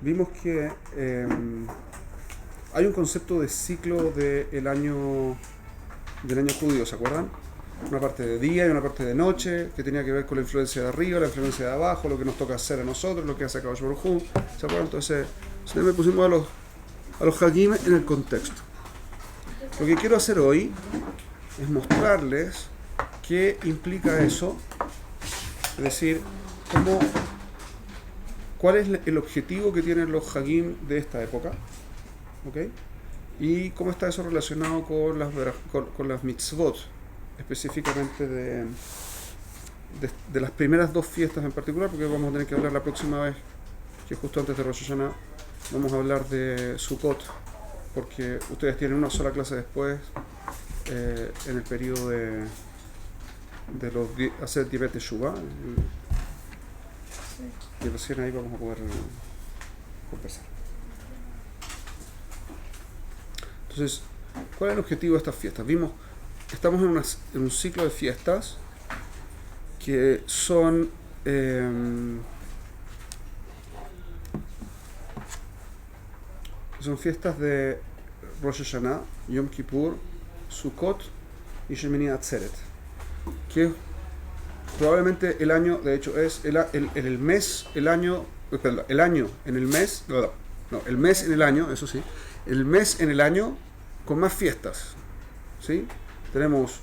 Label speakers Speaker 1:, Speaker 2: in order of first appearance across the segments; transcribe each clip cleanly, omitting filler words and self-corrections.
Speaker 1: vimos que hay un concepto de ciclo del año judío, ¿se acuerdan? Una parte de día y una parte de noche, que tenía que ver con la influencia de arriba, la influencia de abajo, lo que nos toca hacer a nosotros, lo que hace Kadosh Baruj Hu, ¿se acuerdan? Entonces, me pusimos a los Hagim en el contexto. Lo que quiero hacer hoy es mostrarles qué implica eso, es decir, cuál es el objetivo que tienen los Hagim de esta época, ¿ok? Y cómo está eso relacionado con las mitzvot, específicamente de las primeras dos fiestas en particular, porque vamos a tener que hablar la próxima vez, que justo antes de Rosh Hashanah, vamos a hablar de Sukkot, porque ustedes tienen una sola clase después, en el periodo de los hacer Tibet Teshuvah, y recién ahí vamos a poder conversar. Entonces, ¿cuál es el objetivo de estas fiestas? Estamos en un ciclo de fiestas que son fiestas de Rosh Hashanah, Yom Kippur, Sukkot y Shemini Atzeret, que es probablemente el año, de hecho es el mes en el año, eso sí, el mes en el año con más fiestas, ¿sí? Tenemos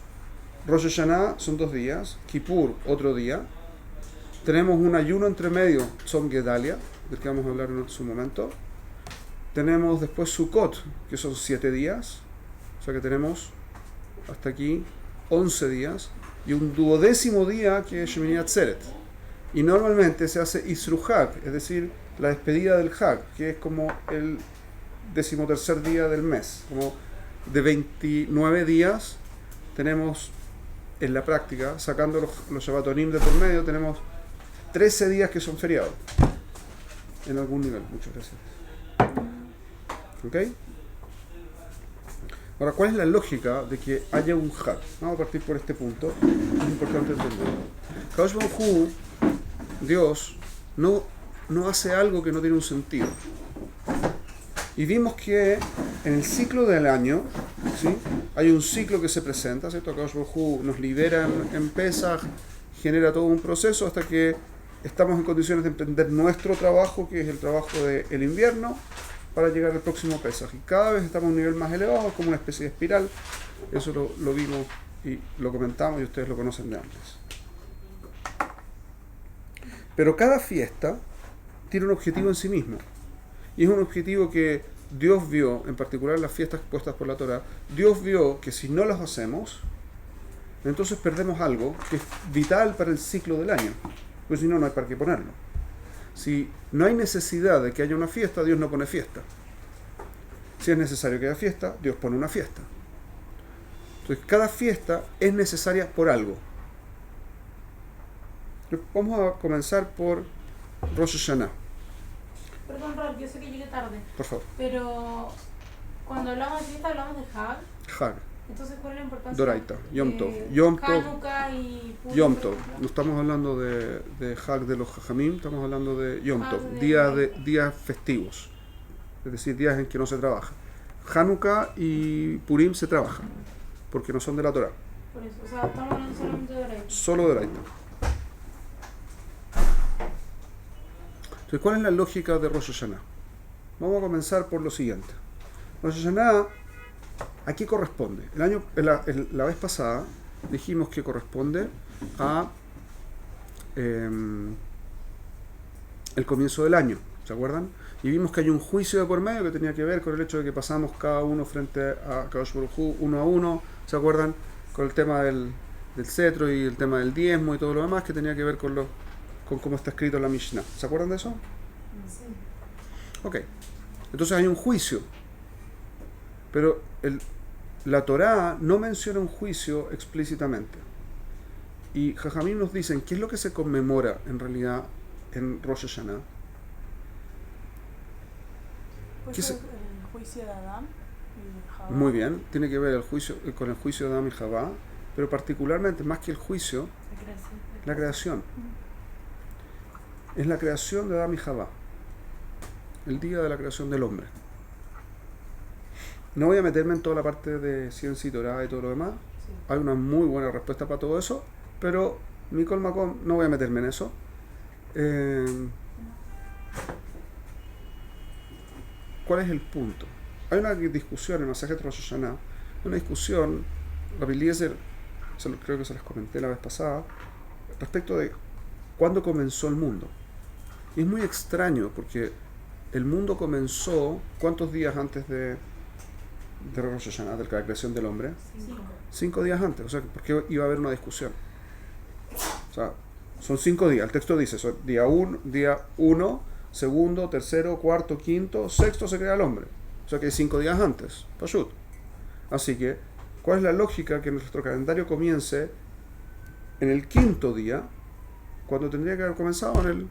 Speaker 1: Rosh Hashanah, son 2 días, Kippur, otro día, tenemos un ayuno entre medio, Tzom Gedalia, del que vamos a hablar en su momento, tenemos después Sukkot, que son 7 días, o sea que tenemos hasta aquí 11 días, y un 12º día que es Shemini Atzeret. Y normalmente se hace Isru Hag, es decir, la despedida del Hag, que es como el 13º día del mes. Como de 29 días tenemos, en la práctica, sacando los Shabbatonim de por medio, tenemos 13 días que son feriados. En algún nivel. Muchas gracias. ¿Ok? Ahora, ¿cuál es la lógica de que haya un Hag? Vamos a partir por este punto. Es importante entenderlo. Kadosh Baruj Hu, Dios, no hace algo que no tiene un sentido. Y vimos que en el ciclo del año, ¿sí?, hay un ciclo que se presenta, ¿cierto? Kadosh Baruj Hu nos libera en Pesach, genera todo un proceso hasta que estamos en condiciones de emprender nuestro trabajo, que es el trabajo del invierno, para llegar al próximo Pesach. Y cada vez estamos a un nivel más elevado, como una especie de espiral. Eso lo vimos y lo comentamos y ustedes lo conocen de antes. Pero cada fiesta tiene un objetivo en sí mismo. Y es un objetivo que Dios vio, en particular las fiestas puestas por la Torah, Dios vio que si no las hacemos, entonces perdemos algo que es vital para el ciclo del año. Pues si no, no hay para qué ponerlo. Si no hay necesidad de que haya una fiesta, Dios no pone fiesta. Si es necesario que haya fiesta, Dios pone una fiesta. Entonces, cada fiesta es necesaria por algo. Vamos a comenzar por Rosh Hashanah.
Speaker 2: Perdón, Rol, yo sé que llegué tarde.
Speaker 1: Por favor.
Speaker 2: Pero cuando hablamos de fiesta, hablamos de Hag.
Speaker 1: Hag.
Speaker 2: Entonces, ¿cuál es la importancia?
Speaker 1: Doraita. Yom Tov. Yom Tov.
Speaker 2: Hanukkah y Purim,
Speaker 1: Yom
Speaker 2: por
Speaker 1: Tov.
Speaker 2: ejemplo.
Speaker 1: No estamos hablando de Hag de los Jajamim, estamos hablando de Yom
Speaker 2: Hag
Speaker 1: Tov.
Speaker 2: de-
Speaker 1: Días festivos. Es decir, días en que no se trabaja. Hanukkah y Purim se trabajan, porque no son de la Torah.
Speaker 2: Por eso, o sea, estamos hablando solamente de Doraita.
Speaker 1: Solo de Doraita. Entonces, ¿cuál es la lógica de Rosh Hashanah? Vamos a comenzar por lo siguiente. Rosh Hashanah, ¿a qué corresponde? La vez pasada dijimos que corresponde a el comienzo del año, ¿se acuerdan? Y vimos que hay un juicio de por medio que tenía que ver con el hecho de que pasamos cada uno frente a Kadosh Baruj Hu, uno a uno, ¿se acuerdan? Con el tema del cetro y el tema del diezmo y todo lo demás, que tenía que ver con cómo está escrito en la Mishnah. ¿Se acuerdan de eso?
Speaker 2: Sí.
Speaker 1: Ok. Entonces hay un juicio. Pero la Torá no menciona un juicio explícitamente. Y Jajamim nos dicen qué es lo que se conmemora en realidad en Rosh Hashanah.
Speaker 3: Pues
Speaker 1: ¿Qué
Speaker 3: el juicio de Adán y de Jabá.
Speaker 1: Muy bien, tiene que ver con el juicio de Adán y Jabá, pero particularmente, más que el juicio, la creación. Es la creación de Adán y Jabá. el día de la creación del hombre. No voy a meterme en toda la parte de ciencia y Torah y todo lo demás.
Speaker 3: Sí.
Speaker 1: Hay una muy buena respuesta para todo eso, pero Mikol Makom, no voy a meterme en eso. ¿Cuál es el punto? Hay una discusión en Masajet Rosh Hashanah, una discusión, Rabbi Eliezer, creo que se les comenté la vez pasada, respecto de cuándo comenzó el mundo. Y es muy extraño porque el mundo comenzó, ¿cuántos días antes de Rosh Hashanah, de la creación del hombre? 5 días antes, o sea, ¿por qué iba a haber una discusión? O sea, son 5 días, el texto dice, son día 1, segundo, tercero, cuarto, quinto, sexto se crea el hombre. O sea que hay 5 días antes, Pashut. Así que, ¿cuál es la lógica que nuestro calendario comience en el 5.º día, cuando tendría que haber comenzado en el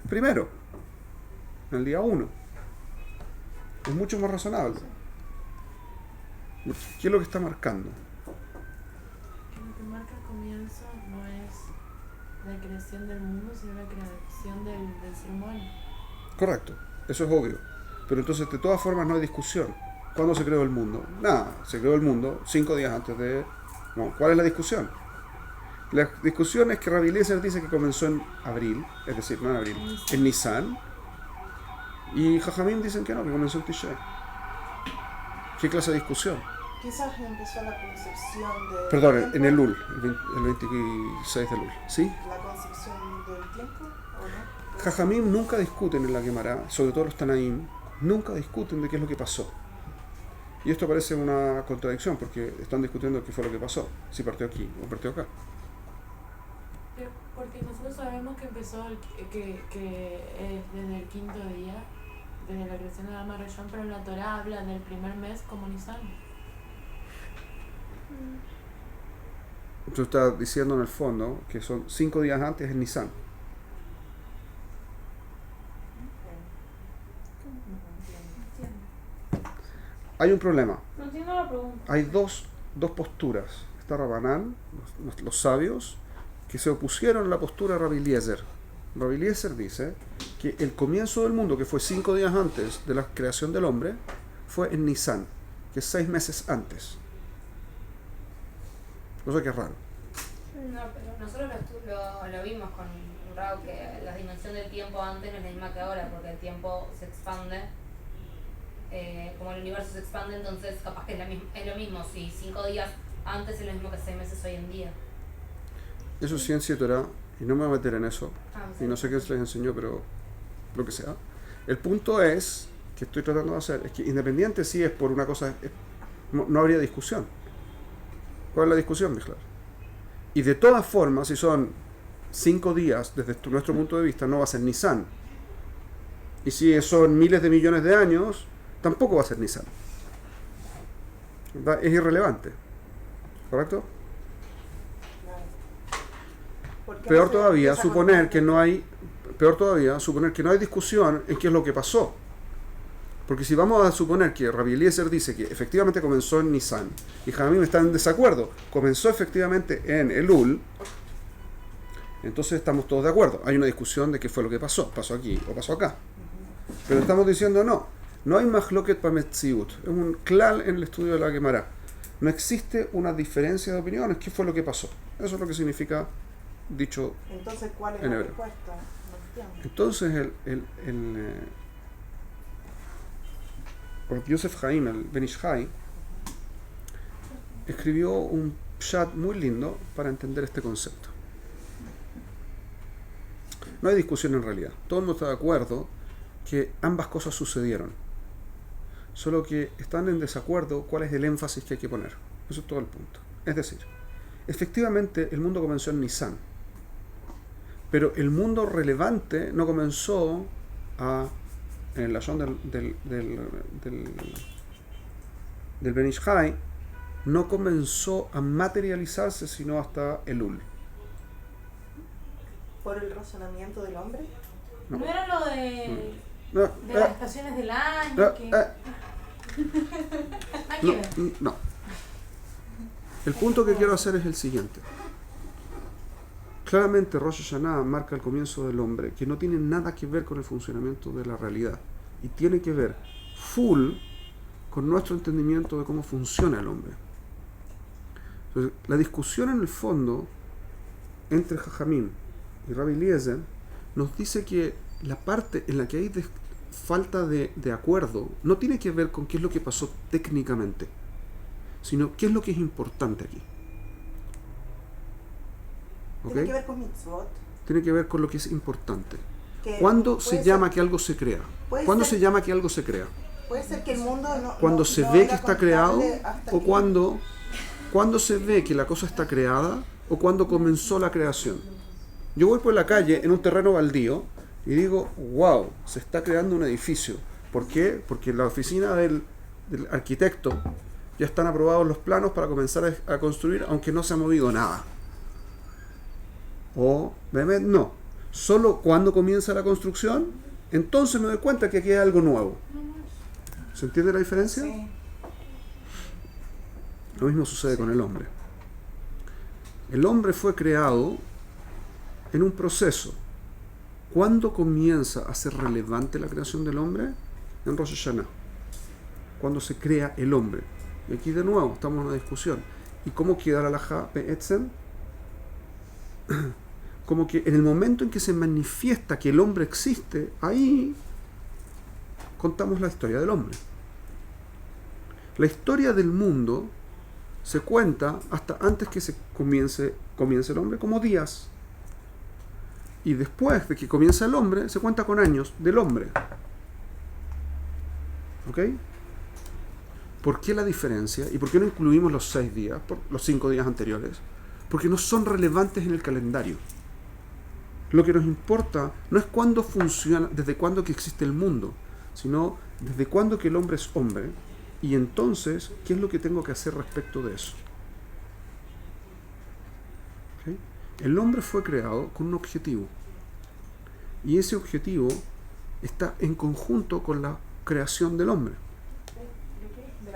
Speaker 1: primero, en el día 1? Es mucho más razonable. ¿Qué es lo que está marcando?
Speaker 2: Que lo que marca el comienzo no es la creación del mundo, sino la creación del ser humano.
Speaker 1: Correcto, eso es obvio. Pero entonces, de todas formas, no hay discusión. ¿Cuándo se creó el mundo? Nada, se creó el mundo 5 días antes de... No, ¿cuál es la discusión? La discusión es que Rabbi Eliezer dice que comenzó en abril, es decir, no en abril, en Nisan. Y Jajamim dicen que no, que comenzó en Tishrei. ¿Qué clase de discusión?
Speaker 3: Quizás empezó la concepción de...
Speaker 1: Perdón, en el Lul, el 26 de Lul, ¿sí?
Speaker 3: ¿La concepción del tiempo o no?
Speaker 1: Jajamim nunca discuten en la Gemara, sobre todo los Tanaim, nunca discuten de qué es lo que pasó. Y esto parece una contradicción, porque están discutiendo qué fue lo que pasó, si partió aquí o partió acá.
Speaker 2: Porque nosotros sabemos que empezó, que es desde el 5.º día, desde la creación de Adam Rishon, pero en la Torah habla del primer mes como Nisan.
Speaker 1: Tú estás diciendo en el fondo que son 5 días antes en Nisan. Hay un problema.
Speaker 2: No entiendo la pregunta.
Speaker 1: Hay dos posturas. Está Rabanán, los sabios, que se opusieron a la postura de Rabbi Eliezer. Rabbi Eliezer dice que el comienzo del mundo, que fue 5 días antes de la creación del hombre, fue en Nisan, que es 6 meses antes. Cosa que es raro.
Speaker 4: No, pero nosotros lo vimos con Rao, que la dimensión del tiempo antes no es la misma que ahora, porque el tiempo se expande. Como el universo se expande, entonces capaz que es lo mismo. Si 5 días antes es lo mismo que 6 meses hoy en día.
Speaker 1: Eso es ciencia y Torah, y no me voy a meter en eso.
Speaker 4: Sí.
Speaker 1: Y no sé qué les enseñó, pero lo que sea. El punto es, que estoy tratando de hacer, es que independiente si es por una cosa, no habría discusión. ¿Cuál es la discusión, Mijlar? Y de todas formas, si son 5 días, desde nuestro punto de vista, no va a ser Nisan. Y si son miles de millones de años, tampoco va a ser Nisan. Es irrelevante. ¿Correcto? Peor todavía, suponer que no hay discusión en qué es lo que pasó. Porque si vamos a suponer que Rabbi Eliezer dice que efectivamente comenzó en Nisan y Jamim está en desacuerdo, comenzó efectivamente en Elul, entonces estamos todos de acuerdo. Hay una discusión de qué fue lo que pasó aquí o pasó acá. Pero estamos diciendo no hay mahloket pametziut, es un klal en el estudio de la Gemara. No existe una diferencia de opiniones, qué fue lo que pasó. Eso es lo que significa dicho.
Speaker 3: Entonces, ¿cuál es
Speaker 1: en
Speaker 3: la
Speaker 1: hebreo.
Speaker 3: respuesta? No entiendo.
Speaker 1: Entonces Yosef Haim, el Ben Ish Hai, escribió un pshat muy lindo para entender este concepto. No hay discusión en realidad. Todo el mundo está de acuerdo que ambas cosas sucedieron. Solo que están en desacuerdo cuál es el énfasis que hay que poner. Eso es todo el punto. Es decir, efectivamente el mundo comenzó en Nisan. Pero el mundo relevante no comenzó en el lashon del Ben Ish Hai, no comenzó a materializarse sino hasta Elul.
Speaker 3: ¿Por el razonamiento del hombre?
Speaker 2: No era lo de
Speaker 1: No,
Speaker 2: las estaciones del año, que... Hay que ver.
Speaker 1: no. El punto que quiero hacer es el siguiente. claramente Rosh Hashanah marca el comienzo del hombre, que no tiene nada que ver con el funcionamiento de la realidad y tiene que ver full con nuestro entendimiento de cómo funciona el hombre. Entonces, la discusión en el fondo entre Jajamim y Rabbi Eliezer nos dice que la parte en la que hay falta de acuerdo no tiene que ver con qué es lo que pasó técnicamente, sino qué es lo que es importante aquí. ¿Okay?
Speaker 3: Tiene que ver con mitzvot.
Speaker 1: Tiene que ver con lo que es importante.
Speaker 3: Que
Speaker 1: ¿Cuándo
Speaker 3: puede
Speaker 1: se
Speaker 3: ser-
Speaker 1: llama que algo se crea?
Speaker 3: puede
Speaker 1: ¿Cuándo
Speaker 3: ser-
Speaker 1: se llama que algo se crea?
Speaker 3: Puede ser que el mundo no.
Speaker 1: ¿Cuando
Speaker 3: no-
Speaker 1: se
Speaker 3: no
Speaker 1: ve
Speaker 3: era
Speaker 1: que está creado?
Speaker 3: contable hasta
Speaker 1: ¿O
Speaker 3: que-
Speaker 1: cuándo se ve que la cosa está creada? ¿O cuándo comenzó la creación? Yo voy por la calle en un terreno baldío y digo, wow, se está creando un edificio. ¿Por qué? Porque en la oficina del arquitecto ya están aprobados los planos para comenzar a construir, aunque no se ha movido nada. O, no, solo cuando comienza la construcción, entonces me doy cuenta que aquí hay algo nuevo. ¿Se entiende la diferencia?
Speaker 3: Sí.
Speaker 1: Lo mismo sucede con el hombre. El hombre fue creado en un proceso. ¿Cuándo comienza a ser relevante la creación del hombre? En Rosh Hashanah. Cuando se crea el hombre. Y aquí de nuevo estamos en una discusión. ¿Y cómo queda la halajá be'etzem? Como que en el momento en que se manifiesta que el hombre existe, ahí contamos la historia del hombre. La historia del mundo se cuenta hasta antes que se comience el hombre como días. Y después de que comienza el hombre, se cuenta con años del hombre. ¿Ok? ¿Por qué la diferencia? ¿Y por qué no incluimos los 6 días, los 5 días anteriores? Porque no son relevantes en el calendario. Lo que nos importa no es cuándo funciona, desde cuándo que existe el mundo, sino desde cuándo que el hombre es hombre. Y entonces, ¿qué es lo que tengo que hacer respecto de eso? ¿Okay? El hombre fue creado con un objetivo. Y ese objetivo está en conjunto con la creación del hombre.
Speaker 3: De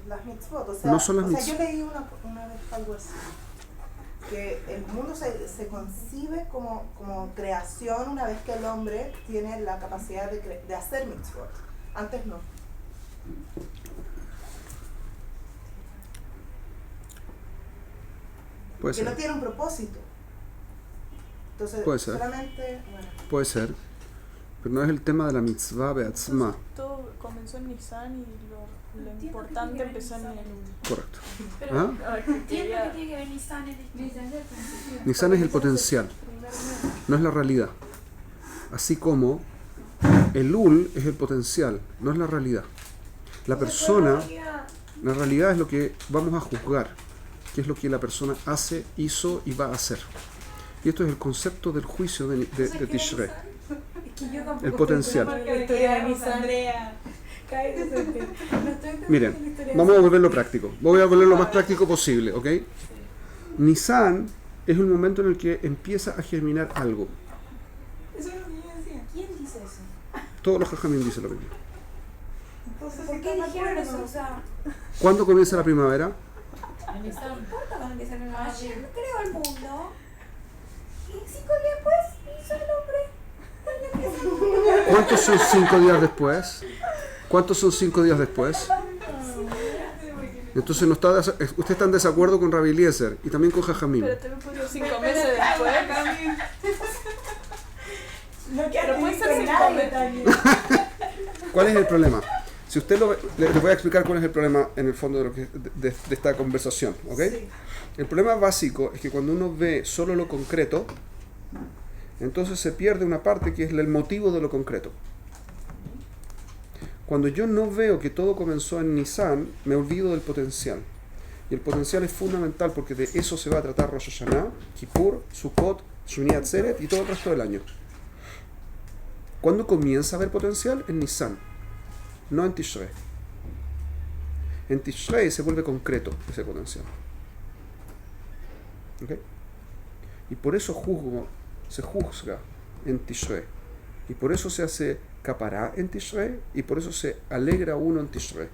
Speaker 3: las mitzvot. O sea,
Speaker 1: No son las
Speaker 3: yo
Speaker 1: mitzvot.
Speaker 3: leí una vez algo así. Que el mundo se concibe como creación una vez que el hombre tiene la capacidad de hacer mitzvot. Antes no.
Speaker 1: Puede
Speaker 3: Que no
Speaker 1: ser,
Speaker 3: tiene un propósito. Entonces,
Speaker 1: Puede ser.
Speaker 3: solamente. Bueno,
Speaker 1: puede ser. Pero no es el tema de la mitzvah be'atzma.
Speaker 5: Entonces, todo comenzó en Nisan y lo importante empezó en el...
Speaker 1: Correcto.
Speaker 2: Pero
Speaker 1: ¿Ah?
Speaker 2: entiendo que tiene que ver Nissan es distinto.
Speaker 1: Nisan es el potencial, no es la realidad. Así como el Ul es el potencial, no es la realidad. La persona, la realidad es lo que vamos a juzgar, que es lo que la persona hace, hizo y va a hacer. Y esto es el concepto del juicio de Tishrei. El potencial.
Speaker 2: La historia de Nissan.
Speaker 1: Miren, vamos a volverlo práctico. Voy a volverlo lo más práctico posible, ¿ok? Nisan es un momento en el que empieza a germinar algo.
Speaker 2: Eso es lo que yo decía. ¿Quién dice eso?
Speaker 1: Todos los jajamim dicen lo mismo.
Speaker 3: entonces,
Speaker 2: ¿Por qué dijeron eso? O sea,
Speaker 1: ¿Cuándo comienza la primavera?
Speaker 2: en Nissan.
Speaker 4: No importa cuando empieza el nuevo
Speaker 2: Ayer.
Speaker 4: año. Creó el mundo. Y 5 días después hizo el hombre.
Speaker 1: ¿Cuántos son 5 días después? ¿Cuántos son 5 días después? Entonces no está, usted está en desacuerdo con Rabbi Eliezer y también con Jajamim.
Speaker 5: Pero también puede ser 5 meses después.
Speaker 3: No
Speaker 5: Pero puede ser 5 meses.
Speaker 1: ¿Cuál es el problema? Si usted les voy a explicar cuál es el problema en el fondo de esta conversación, ¿ok?
Speaker 3: Sí.
Speaker 1: El problema básico es que cuando uno ve solo lo concreto, entonces se pierde una parte que es el motivo de lo concreto. Cuando yo no veo que todo comenzó en Nisan, me olvido del potencial. Y el potencial es fundamental porque de eso se va a tratar Rosh Hashanah, Kippur, Sukkot, Shmini Atzeret y todo el resto del año. ¿Cuándo comienza a haber potencial? En Nisan, no en Tishrei. En Tishrei se vuelve concreto ese potencial. ¿Ok? Y por eso se juzga en Tishrei. Y por eso se hace capará en Tishrei. Y por eso se alegra uno en Tishrei.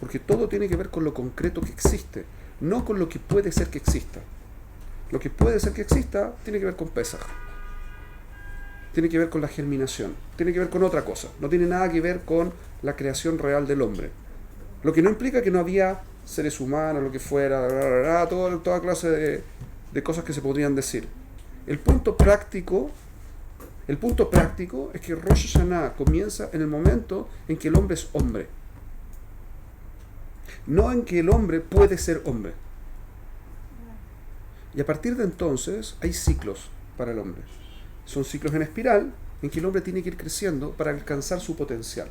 Speaker 1: Porque todo tiene que ver con lo concreto que existe, no con lo que puede ser que exista. Lo que puede ser que exista tiene que ver con Pesaj. Tiene que ver con la germinación. Tiene que ver con otra cosa. No tiene nada que ver con la creación real del hombre. Lo que no implica que no había seres humanos, lo que fuera, toda clase de cosas que se podrían decir. El punto práctico es que Rosh Hashanah comienza en el momento en que el hombre es hombre. No en que el hombre puede ser hombre. Y a partir de entonces hay ciclos para el hombre. Son ciclos en espiral en que el hombre tiene que ir creciendo para alcanzar su potencial.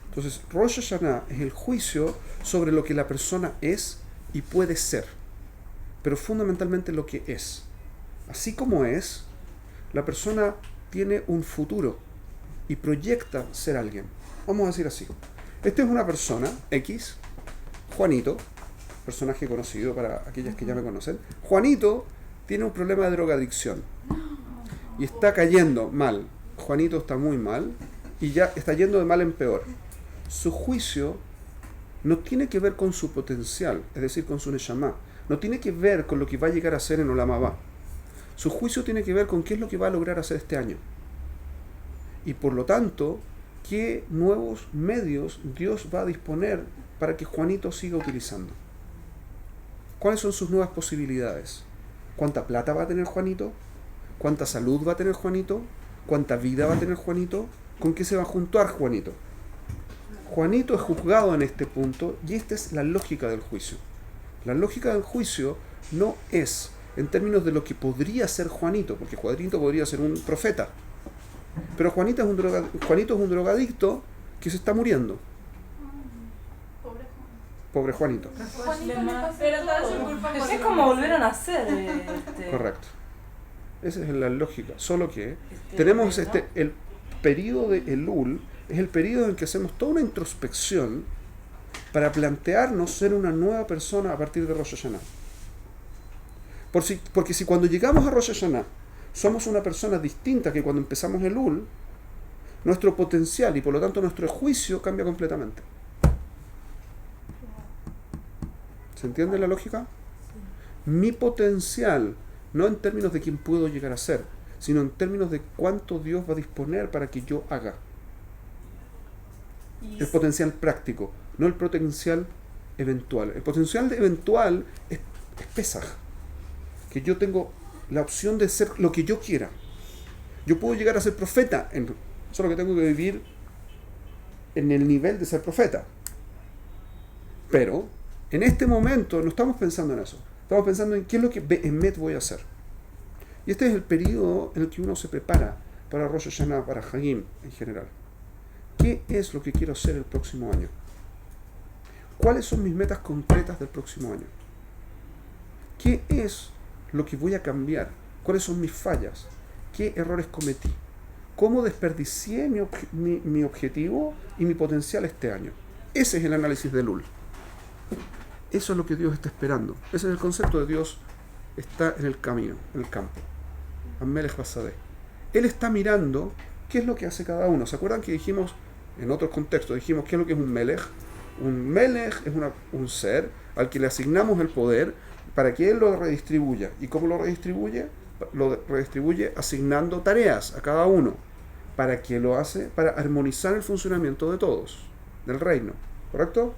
Speaker 1: Entonces, Rosh Hashanah es el juicio sobre lo que la persona es y puede ser, pero fundamentalmente lo que es. Así como es, la persona tiene un futuro y proyecta ser alguien. Vamos a decir así. Esta es una persona, X, Juanito, personaje conocido para aquellas que ya me conocen. Juanito tiene un problema de drogadicción y está cayendo mal. Juanito está muy mal y ya está yendo de mal en peor. Su juicio no tiene que ver con su potencial, es decir, con su neshama. No tiene que ver con lo que va a llegar a ser en Olam Haba. Su juicio tiene que ver con qué es lo que va a lograr hacer este año. Y por lo tanto, qué nuevos medios Dios va a disponer para que Juanito siga utilizando. ¿Cuáles son sus nuevas posibilidades? ¿Cuánta plata va a tener Juanito? ¿Cuánta salud va a tener Juanito? ¿Cuánta vida va a tener Juanito? ¿Con qué se va a juntar Juanito? Juanito es juzgado en este punto y esta es la lógica del juicio. La lógica del juicio no es en términos de lo que podría ser Juanito, porque Juanito podría ser un profeta, pero Juanito es un drogadicto que se está muriendo. Pobre Juanito.
Speaker 6: Es como volver a nacer.
Speaker 1: Correcto. Esa es la lógica. Solo que tenemos el periodo de Elul, es el periodo en que hacemos toda una introspección para plantearnos ser una nueva persona a partir de Rosh Hashanah. Porque si cuando llegamos a Rosh Hashanah somos una persona distinta que cuando empezamos Elul, nuestro potencial y por lo tanto nuestro juicio cambia completamente. ¿Se entiende la lógica? Mi potencial, no en términos de quién puedo llegar a ser, sino en términos de cuánto Dios va a disponer para que yo haga. El potencial práctico, no el potencial eventual. El potencial eventual es Pesaj, que yo tengo la opción de ser lo que yo quiera. Yo puedo llegar a ser profeta, solo que tengo que vivir en el nivel de ser profeta. Pero en este momento no estamos pensando en eso. Estamos pensando en qué es lo que Behemet voy a hacer. Y este es el periodo en el que uno se prepara para Rosh Hashanah, para Hagim en general. ¿Qué es lo que quiero hacer el próximo año? ¿Cuáles son mis metas concretas del próximo año? ¿Qué es lo que voy a cambiar? ¿Cuáles son mis fallas? ¿Qué errores cometí? ¿Cómo desperdicié mi objetivo y mi potencial este año? Ese es el análisis de Elul. Eso es lo que Dios está esperando. Ese es el concepto de Dios. Está en el camino, en el campo. Amelech Basadeh. Él está mirando qué es lo que hace cada uno. ¿Se acuerdan que dijimos, en otros contextos, dijimos qué es lo que es un Melech? Un Melech es un ser al que le asignamos el poder para que él lo redistribuya. ¿Y cómo lo redistribuye? Lo redistribuye asignando tareas a cada uno. ¿Para qué lo hace? Para armonizar el funcionamiento de todos, del reino. ¿Correcto?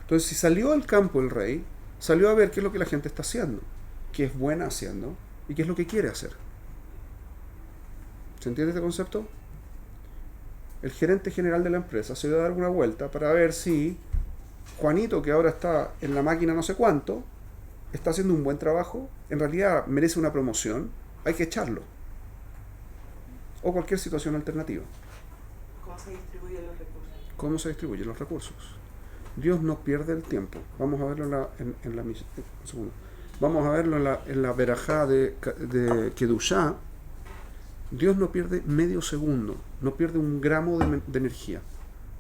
Speaker 1: Entonces, si salió al campo el rey, salió a ver qué es lo que la gente está haciendo, qué es buena haciendo y qué es lo que quiere hacer. ¿Se entiende este concepto? El gerente general de la empresa se dio a dar una vuelta para ver si Juanito, que ahora está en la máquina no sé cuánto, está haciendo un buen trabajo, en realidad merece una promoción, hay que echarlo. O cualquier situación alternativa.
Speaker 3: ¿Cómo se distribuyen los recursos?
Speaker 1: ¿Cómo se distribuyen los recursos? Dios no pierde el tiempo. Vamos a verlo un segundo. Vamos a verlo en la verajá de Kedushá. Dios no pierde medio segundo, no pierde un gramo de energía.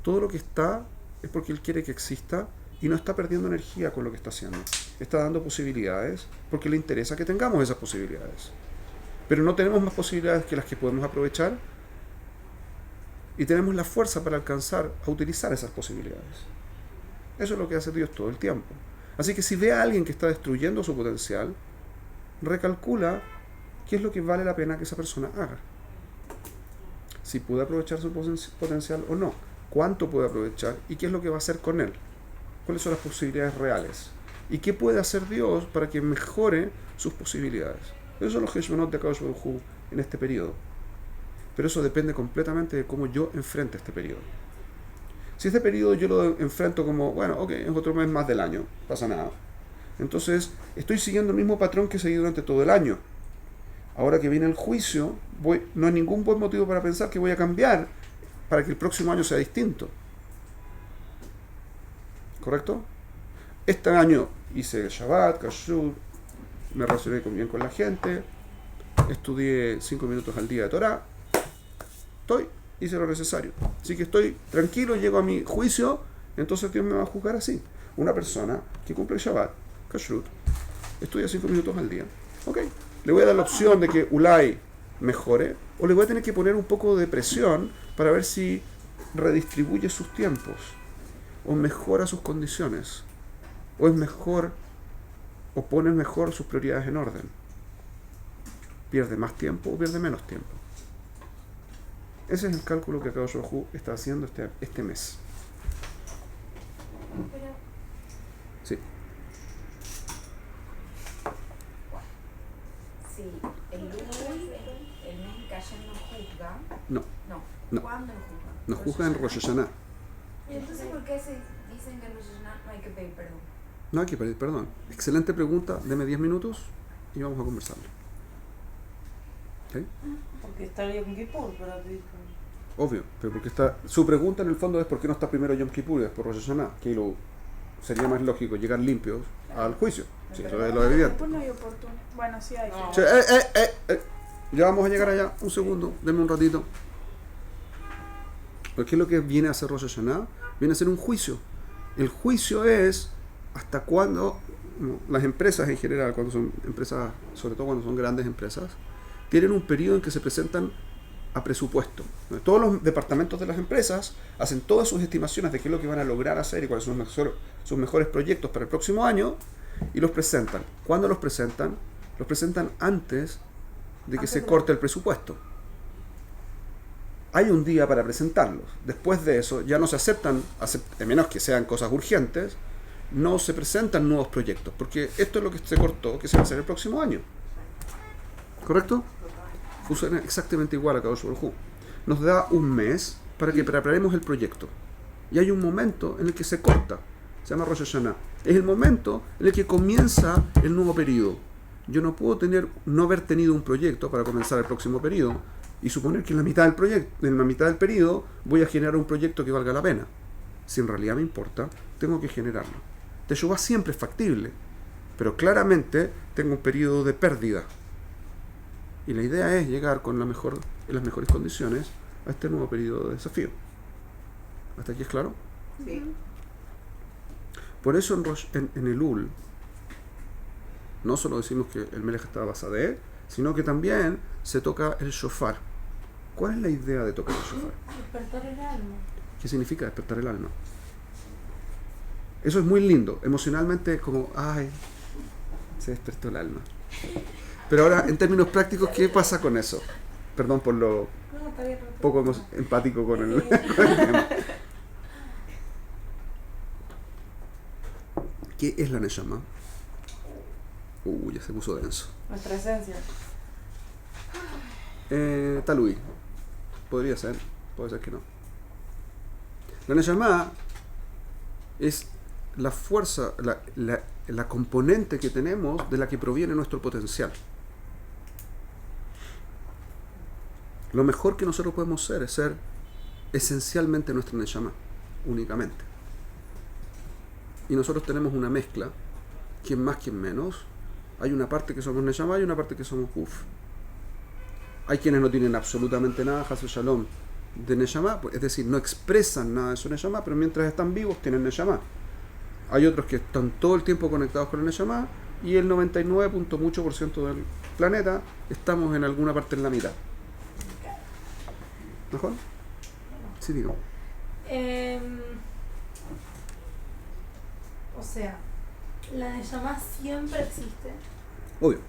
Speaker 1: Todo lo que está es porque Él quiere que exista y no está perdiendo energía con lo que está haciendo. Está dando posibilidades porque le interesa que tengamos esas posibilidades. Pero no tenemos más posibilidades que las que podemos aprovechar y tenemos la fuerza para alcanzar a utilizar esas posibilidades. Eso es lo que hace Dios todo el tiempo. Así que si ve a alguien que está destruyendo su potencial, recalcula qué es lo que vale la pena que esa persona haga. Si puede aprovechar su potencial o no, cuánto puede aprovechar y qué es lo que va a hacer con él, cuáles son las posibilidades reales y qué puede hacer Dios para que mejore sus posibilidades. Esos son los Heshbonot de Akadosh Baruj Hu en este periodo. Pero eso depende completamente de cómo yo enfrente este periodo. Si este periodo yo lo enfrento como, bueno, ok, es otro mes más del año, no pasa nada. Entonces, estoy siguiendo el mismo patrón que seguí durante todo el año. Ahora que viene el juicio, no hay ningún buen motivo para pensar que voy a cambiar para que el próximo año sea distinto. ¿Correcto? Este año hice Shabbat, Kashrut, me relacioné bien con la gente, estudié 5 minutos al día de Torah, hice lo necesario. Así que estoy tranquilo, llego a mi juicio, entonces Dios me va a juzgar así. Una persona que cumple el Shabbat, Kashrut, estudia 5 minutos al día. Ok, le voy a dar la opción de que Ulay mejore, o le voy a tener que poner un poco de presión para ver si redistribuye sus tiempos, o mejora sus condiciones, o es mejor, o pone mejor sus prioridades en orden. ¿Pierde más tiempo o pierde menos tiempo? Ese es el cálculo que Akadosh Baruj Hu está haciendo este mes.
Speaker 4: Pero
Speaker 1: Sí.
Speaker 6: Sí, el mes que ayer no juzga.
Speaker 1: No.
Speaker 6: No. ¿Cuándo lo juzga?
Speaker 1: Nos juzga en Rosh Hashanah.
Speaker 6: ¿Y entonces por qué se dicen que en Rosh Hashanah no hay que pedir perdón?
Speaker 1: No hay que pedir perdón. Excelente pregunta. Deme 10 minutos y vamos a conversarlo. ¿Ok?
Speaker 5: Porque está el Yom Kippur para pedir perdón.
Speaker 1: Obvio, pero porque su pregunta en el fondo es por qué no está primero Yom Kippur y después Rosh Hashanah, que sería más lógico llegar limpios al juicio. Sí, eso es lo evidente.
Speaker 5: Después no hay oportunidad. Bueno, sí hay.
Speaker 2: No.
Speaker 1: Che, ya vamos a llegar allá. Un segundo, denme un ratito. Porque es lo que viene a hacer Rosh Hashanah, viene a ser un juicio. El juicio es hasta cuándo las empresas en general, cuando son empresas, sobre todo cuando son grandes empresas, tienen un periodo en que se presentan a presupuesto. Todos los departamentos de las empresas hacen todas sus estimaciones de qué es lo que van a lograr hacer y cuáles son sus mejores proyectos para el próximo año y los presentan. ¿Cuándo los presentan? Los presentan antes de que se corte el presupuesto. Hay un día para presentarlos. Después de eso ya no se aceptan, a menos que sean cosas urgentes, no se presentan nuevos proyectos, porque esto es lo que se cortó, que se va a hacer el próximo año. ¿Correcto? Funciona exactamente igual a Akadosh Baruj Hu. Nos da un mes para que preparemos el proyecto. Y hay un momento en el que se corta. Se llama Rosh Hashanah. Es el momento en el que comienza el nuevo periodo. Yo no puedo no haber tenido un proyecto para comenzar el próximo periodo y suponer que en la mitad del proyecto, en la mitad del periodo, voy a generar un proyecto que valga la pena. Si en realidad me importa, tengo que generarlo. Teshuvah siempre es factible, pero claramente tengo un periodo de pérdida. Y la idea es llegar en las mejores condiciones a este nuevo periodo de desafío. ¿Hasta aquí es claro?
Speaker 3: Sí.
Speaker 1: Por eso en Elul no solo decimos que el Melech está basadé, sino que también se toca el shofar. ¿Cuál es la idea de tocar el shofar?
Speaker 2: Despertar el alma.
Speaker 1: ¿Qué significa despertar el alma? Eso es muy lindo. Emocionalmente como, ay, se despertó el alma. Pero ahora, en términos prácticos, ¿qué pasa con eso? Perdón por lo
Speaker 2: No, está bien.
Speaker 1: poco empático con el tema. ¿Qué es la Neshama? Ya se puso denso.
Speaker 2: Nuestra esencia.
Speaker 1: Talui. Podría ser, puede ser que no. La Neshama es la fuerza, la componente que tenemos de la que proviene nuestro potencial. Lo mejor que nosotros podemos ser es ser esencialmente nuestra Neshama, únicamente. Y nosotros tenemos una mezcla, quien más, quien menos. Hay una parte que somos Neshama y una parte que somos Guf. Hay quienes no tienen absolutamente nada, Hasu Shalom, de Neshama, es decir, no expresan nada de su Neshama, pero mientras están vivos tienen Neshama. Hay otros que están todo el tiempo conectados con el Neshama y el 99% del planeta estamos en alguna parte en la mitad. ¿Mejor? Sí, digo.
Speaker 7: O sea, la Neyamá siempre existe.
Speaker 1: Obvio.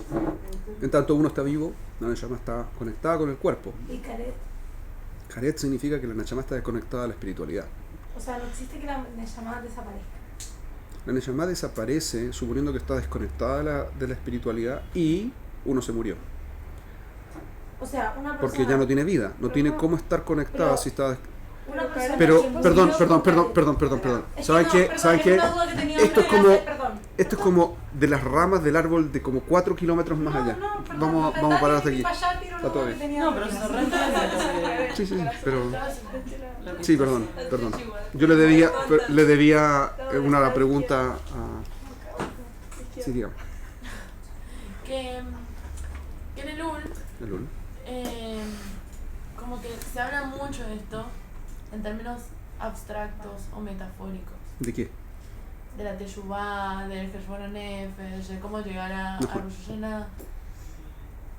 Speaker 1: En tanto uno está vivo, la Neyamá está conectada con el cuerpo.
Speaker 7: Y Karet.
Speaker 1: Karet significa que la Neyamá está desconectada de la espiritualidad.
Speaker 7: O sea, no existe que la Neyamá desaparezca.
Speaker 1: La Neyamá desaparece suponiendo que está desconectada de la espiritualidad y uno se murió.
Speaker 7: O sea, una persona...
Speaker 1: Porque ya no tiene vida, no
Speaker 7: Pero
Speaker 1: tiene
Speaker 7: no,
Speaker 1: cómo estar conectada
Speaker 7: pero-
Speaker 1: si está...
Speaker 7: Una persona
Speaker 1: Pero,
Speaker 7: que
Speaker 1: perdón.
Speaker 7: murió con Karet. Es que
Speaker 1: ¿Saben
Speaker 7: no,
Speaker 1: qué?
Speaker 7: perdón,
Speaker 1: ¿Saben
Speaker 7: es
Speaker 1: qué?
Speaker 7: una duda que tenía
Speaker 1: Esto es
Speaker 7: antes de
Speaker 1: como...
Speaker 7: hacer, perdón.
Speaker 1: Esto es como de las ramas del árbol de como 4 kilómetros más allá.
Speaker 7: Perdón,
Speaker 1: Vamos a parar hasta aquí.
Speaker 7: para allá, tiro
Speaker 1: Está
Speaker 7: la
Speaker 1: todo
Speaker 7: duda
Speaker 1: bien.
Speaker 7: que tenía
Speaker 5: No, pero
Speaker 7: antes.
Speaker 5: se reentiende.
Speaker 1: Sí, pero...
Speaker 5: Lo que
Speaker 1: Sí,
Speaker 5: pasa.
Speaker 1: perdón. Yo le debía una pregunta a... Sí, dígame.
Speaker 2: Que en el UL,
Speaker 1: El Lul.
Speaker 2: como que se habla mucho de esto en términos abstractos o metafóricos.
Speaker 1: ¿De qué?
Speaker 2: De la Teshuvá, del Heshbon Nefesh, de cómo llegar a
Speaker 1: Ajá.
Speaker 2: Rosh Hashanah.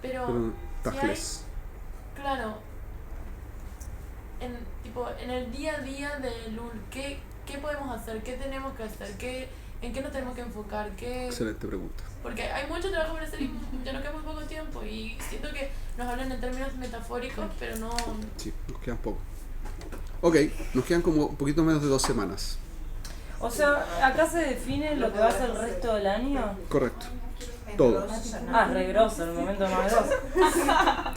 Speaker 2: Pero,
Speaker 1: Perdón,
Speaker 2: si hay,
Speaker 1: Tajles.
Speaker 2: claro, en el día a día de LUL, ¿qué podemos hacer? ¿Qué tenemos que hacer? ¿En qué nos tenemos que enfocar?
Speaker 1: Excelente pregunta.
Speaker 2: Porque hay mucho trabajo por hacer y ya nos queda muy poco tiempo. Y siento que nos hablan en términos metafóricos, pero no...
Speaker 1: Sí, nos quedan poco. Ok, nos quedan como un poquito menos de 2 semanas.
Speaker 5: O sea, acá se define lo que va a ser el resto del año.
Speaker 1: Correcto. Todo.
Speaker 5: Ah, re grosso, el momento más grosso.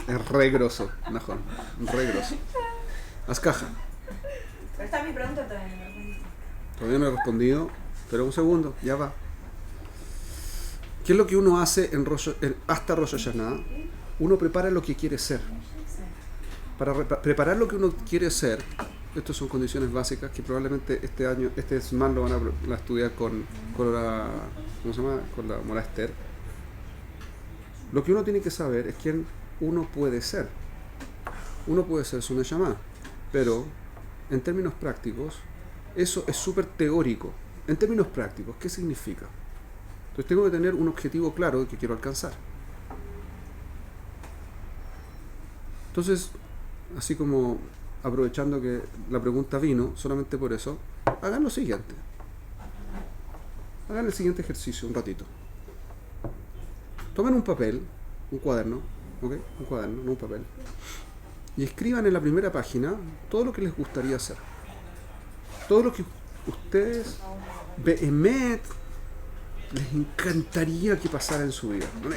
Speaker 1: Es re grosso, Najón. Re grosso. Haz caja.
Speaker 6: Pero está mi pregunta también.
Speaker 1: Todavía no he respondido, pero un segundo, ya va. ¿Qué es lo que uno hace hasta Rosh Hashanah? Uno prepara lo que quiere ser. Para preparar lo que uno quiere ser, estas son condiciones básicas que probablemente este SMAN lo van a estudiar con la, ¿cómo se llama? Con la Mora Esther. Lo que uno tiene que saber es quién uno puede ser. Uno puede ser su Neshama, pero en términos prácticos, eso es súper teórico. En términos prácticos, ¿qué significa? Entonces tengo que tener un objetivo claro de que quiero alcanzar. Entonces, así como aprovechando que la pregunta vino, solamente por eso, hagan lo siguiente. Hagan el siguiente ejercicio un ratito. Tomen un papel, un cuaderno, ¿ok? Un cuaderno, no un papel. Y escriban en la primera página todo lo que les gustaría hacer. Todo lo que ustedes behemet les encantaría que pasara en su vida. ¿No?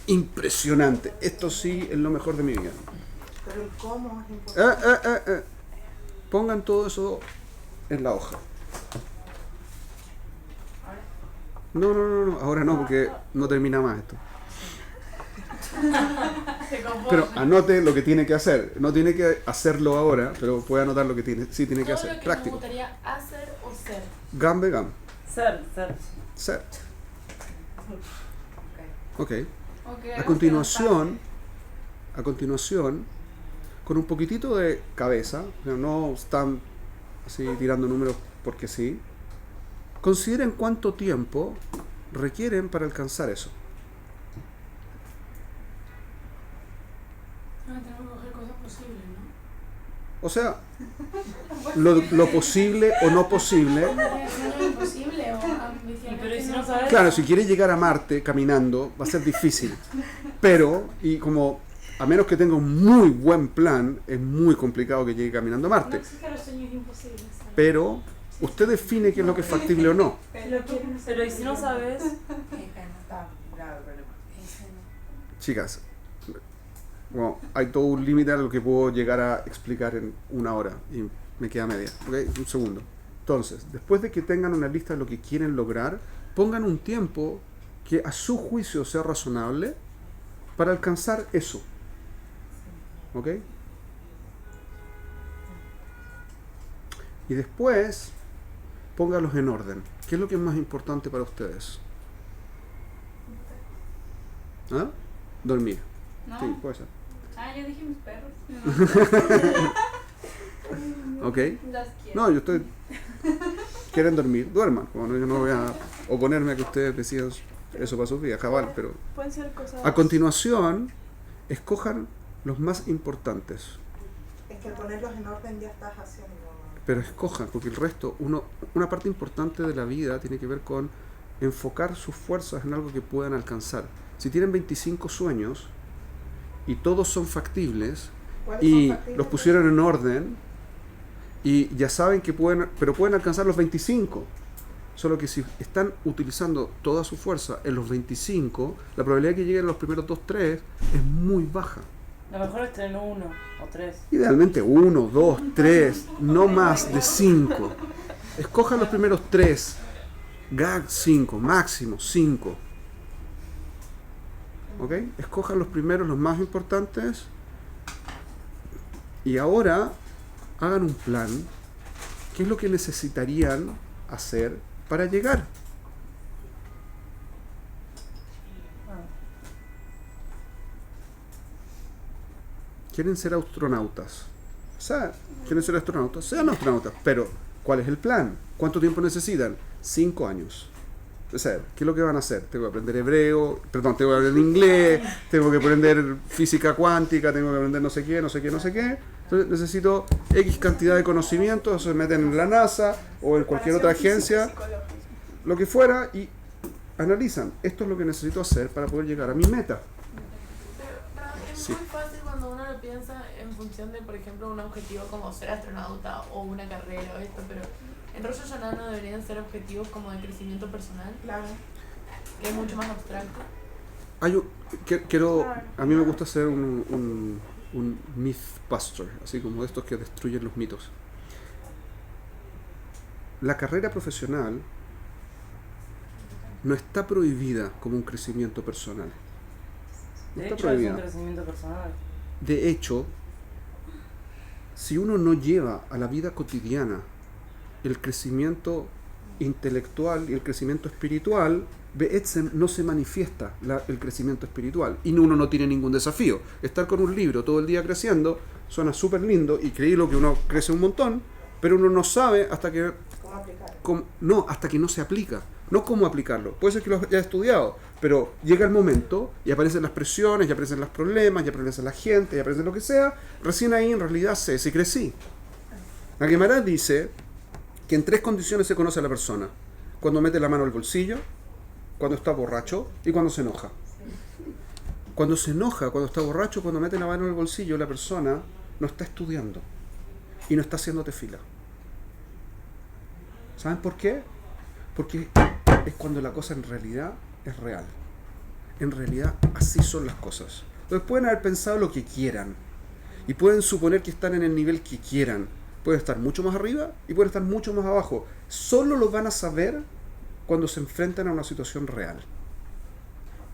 Speaker 1: Impresionante. Esto sí es lo mejor de mi vida.
Speaker 3: Pero el cómo es importante.
Speaker 1: Pongan todo eso en la hoja. No, ahora no, porque no termina más esto. Pero anote lo que tiene que hacer. No tiene que hacerlo ahora, pero puede anotar lo que sí tiene que
Speaker 2: Todo
Speaker 1: hacer.
Speaker 2: lo que
Speaker 1: Práctico.
Speaker 2: nos gustaría hacer o ser.
Speaker 1: Gambe gam.
Speaker 5: Ser.
Speaker 1: Ser. Ok.
Speaker 4: Okay,
Speaker 1: A continuación, con un poquitito de cabeza, o sea, no están así tirando números porque sí, consideren cuánto tiempo requieren para alcanzar eso.
Speaker 2: Tenemos que coger cosas posibles, ¿no?
Speaker 1: O sea, lo posible o no posible.
Speaker 2: ¿Es imposible o ambición?
Speaker 5: Pero ¿y si no sabes?
Speaker 1: Claro, si quieres llegar a Marte caminando, va a ser difícil. Pero, y como a menos que tenga un muy buen plan, es muy complicado que llegue caminando a
Speaker 7: No
Speaker 1: Marte.
Speaker 7: existen los sueños imposibles. ¿sabes?
Speaker 1: Pero usted define qué es lo que es factible o no.
Speaker 5: Pero ¿y si no sabes?
Speaker 1: Chicas, bueno, hay todo un límite a lo que puedo llegar a explicar en 1 hora y me queda media. ¿Okay? Un segundo. Entonces, después de que tengan una lista de lo que quieren lograr, pongan un tiempo que a su juicio sea razonable para alcanzar eso. ¿Ok? Y después, póngalos en orden. ¿Qué es lo que es más importante para ustedes? ¿Ah? Dormir.
Speaker 6: No.
Speaker 1: Sí, puede ser.
Speaker 6: Yo dije mis perros.
Speaker 1: ¿Ok?
Speaker 4: Los quiero.
Speaker 1: No, yo estoy... Quieren dormir, duerman. Como yo no voy a oponerme a que ustedes decidan eso para sus vidas, cabal, pero...
Speaker 5: Pueden ser cosas...
Speaker 1: A continuación, escojan los más importantes.
Speaker 3: Es que al ponerlos en orden ya estás haciendo.
Speaker 1: pero escojan, porque el resto, una parte importante de la vida tiene que ver con enfocar sus fuerzas en algo que puedan alcanzar. Si tienen 25 sueños y todos son factibles y los pusieron en orden y ya saben que pueden, pero pueden alcanzar los 25. Solo que si están utilizando toda su fuerza en los 25, la probabilidad de que lleguen a los primeros 2, 3 es muy baja.
Speaker 5: Lo mejor es tener 1 o 3.
Speaker 1: Idealmente 1, 2, 3, no más de 5. Escojan los primeros 3. Gag 5, máximo 5. ¿Ok? Escojan los primeros, los más importantes. Y ahora hagan un plan. ¿Qué es lo que necesitarían hacer para llegar? ¿Quieren ser astronautas? O sea, ¿quieren ser astronautas? Sean astronautas. Pero, ¿cuál es el plan? ¿Cuánto tiempo necesitan? 5 años. O sea, ¿qué es lo que van a hacer? Tengo que aprender hebreo, tengo que aprender inglés, tengo que aprender física cuántica, tengo que aprender no sé qué. Entonces necesito X cantidad de conocimientos, eso se meten en la NASA o en cualquier otra agencia, lo que fuera, y analizan, esto es lo que necesito hacer para poder llegar a mi meta.
Speaker 2: Pero es
Speaker 1: Sí.
Speaker 2: muy fácil cuando uno lo piensa en función de, por ejemplo, un objetivo como ser astronauta o una carrera o esto, pero en Rosh Hashanah no deberían ser objetivos como de crecimiento personal,
Speaker 3: Claro.
Speaker 2: que es mucho más abstracto.
Speaker 1: A mí me gusta ser un mythbuster, así como estos que destruyen los mitos. La carrera profesional no está prohibida como un crecimiento personal. No
Speaker 5: De
Speaker 1: está
Speaker 5: hecho, es
Speaker 1: prohibida.
Speaker 5: un crecimiento personal.
Speaker 1: De hecho, si uno no lleva a la vida cotidiana el crecimiento intelectual y el crecimiento espiritual, Be'etzem no se manifiesta el crecimiento espiritual y uno no tiene ningún desafío. Estar con un libro todo el día creciendo suena súper lindo y creí lo que uno crece un montón, pero uno no sabe hasta que
Speaker 3: ¿Cómo aplicar?
Speaker 1: hasta que no se aplica. No cómo aplicarlo. Puede ser que lo haya estudiado, pero llega el momento y aparecen las presiones, y aparecen los problemas, y aparece la gente, y aparece lo que sea. Recién ahí en realidad sé si crecí. La Gemara dice que en 3 condiciones se conoce a la persona: cuando mete la mano al bolsillo, cuando está borracho y cuando se enoja. Cuando se enoja, cuando está borracho, cuando mete la mano al bolsillo, la persona no está estudiando y no está haciéndote fila. ¿Saben por qué? Porque es cuando la cosa en realidad es real. En realidad así son las cosas. Entonces pueden haber pensado lo que quieran y pueden suponer que están en el nivel que quieran. Pueden estar mucho más arriba y pueden estar mucho más abajo. Solo lo van a saber cuando se enfrentan a una situación real.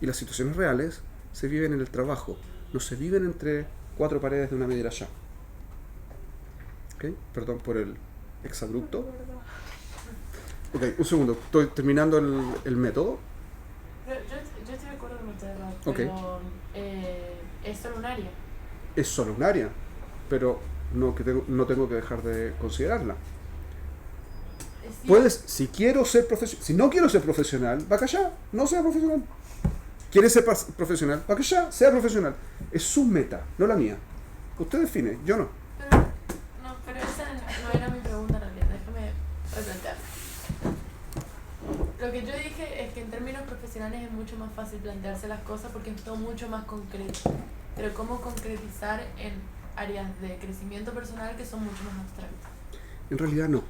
Speaker 1: Y las situaciones reales se viven en el trabajo, no se viven entre 4 paredes de una medrashá. ¿Ok? Perdón por el exabrupto. Ok, un segundo, estoy terminando el método.
Speaker 2: Pero yo estoy de acuerdo con ustedes, Raf,
Speaker 1: Ok.
Speaker 2: pero es solo un área.
Speaker 1: Es solo un área, pero no tengo que dejar de considerarla.
Speaker 2: Sí,
Speaker 1: Puedes, si quiero ser profesional, si no quiero ser profesional, vacallá, no sea profesional. ¿Quieres ser profesional? Vacallá, sea profesional. Es su meta, no la mía. Usted define, yo no.
Speaker 2: pero esa no era mi pregunta en realidad, déjame replantear. Lo que yo dije es que en términos profesionales es mucho más fácil plantearse las cosas porque es todo mucho más concreto. Pero cómo concretizar en áreas de crecimiento personal que son mucho más abstractas.
Speaker 1: En realidad no.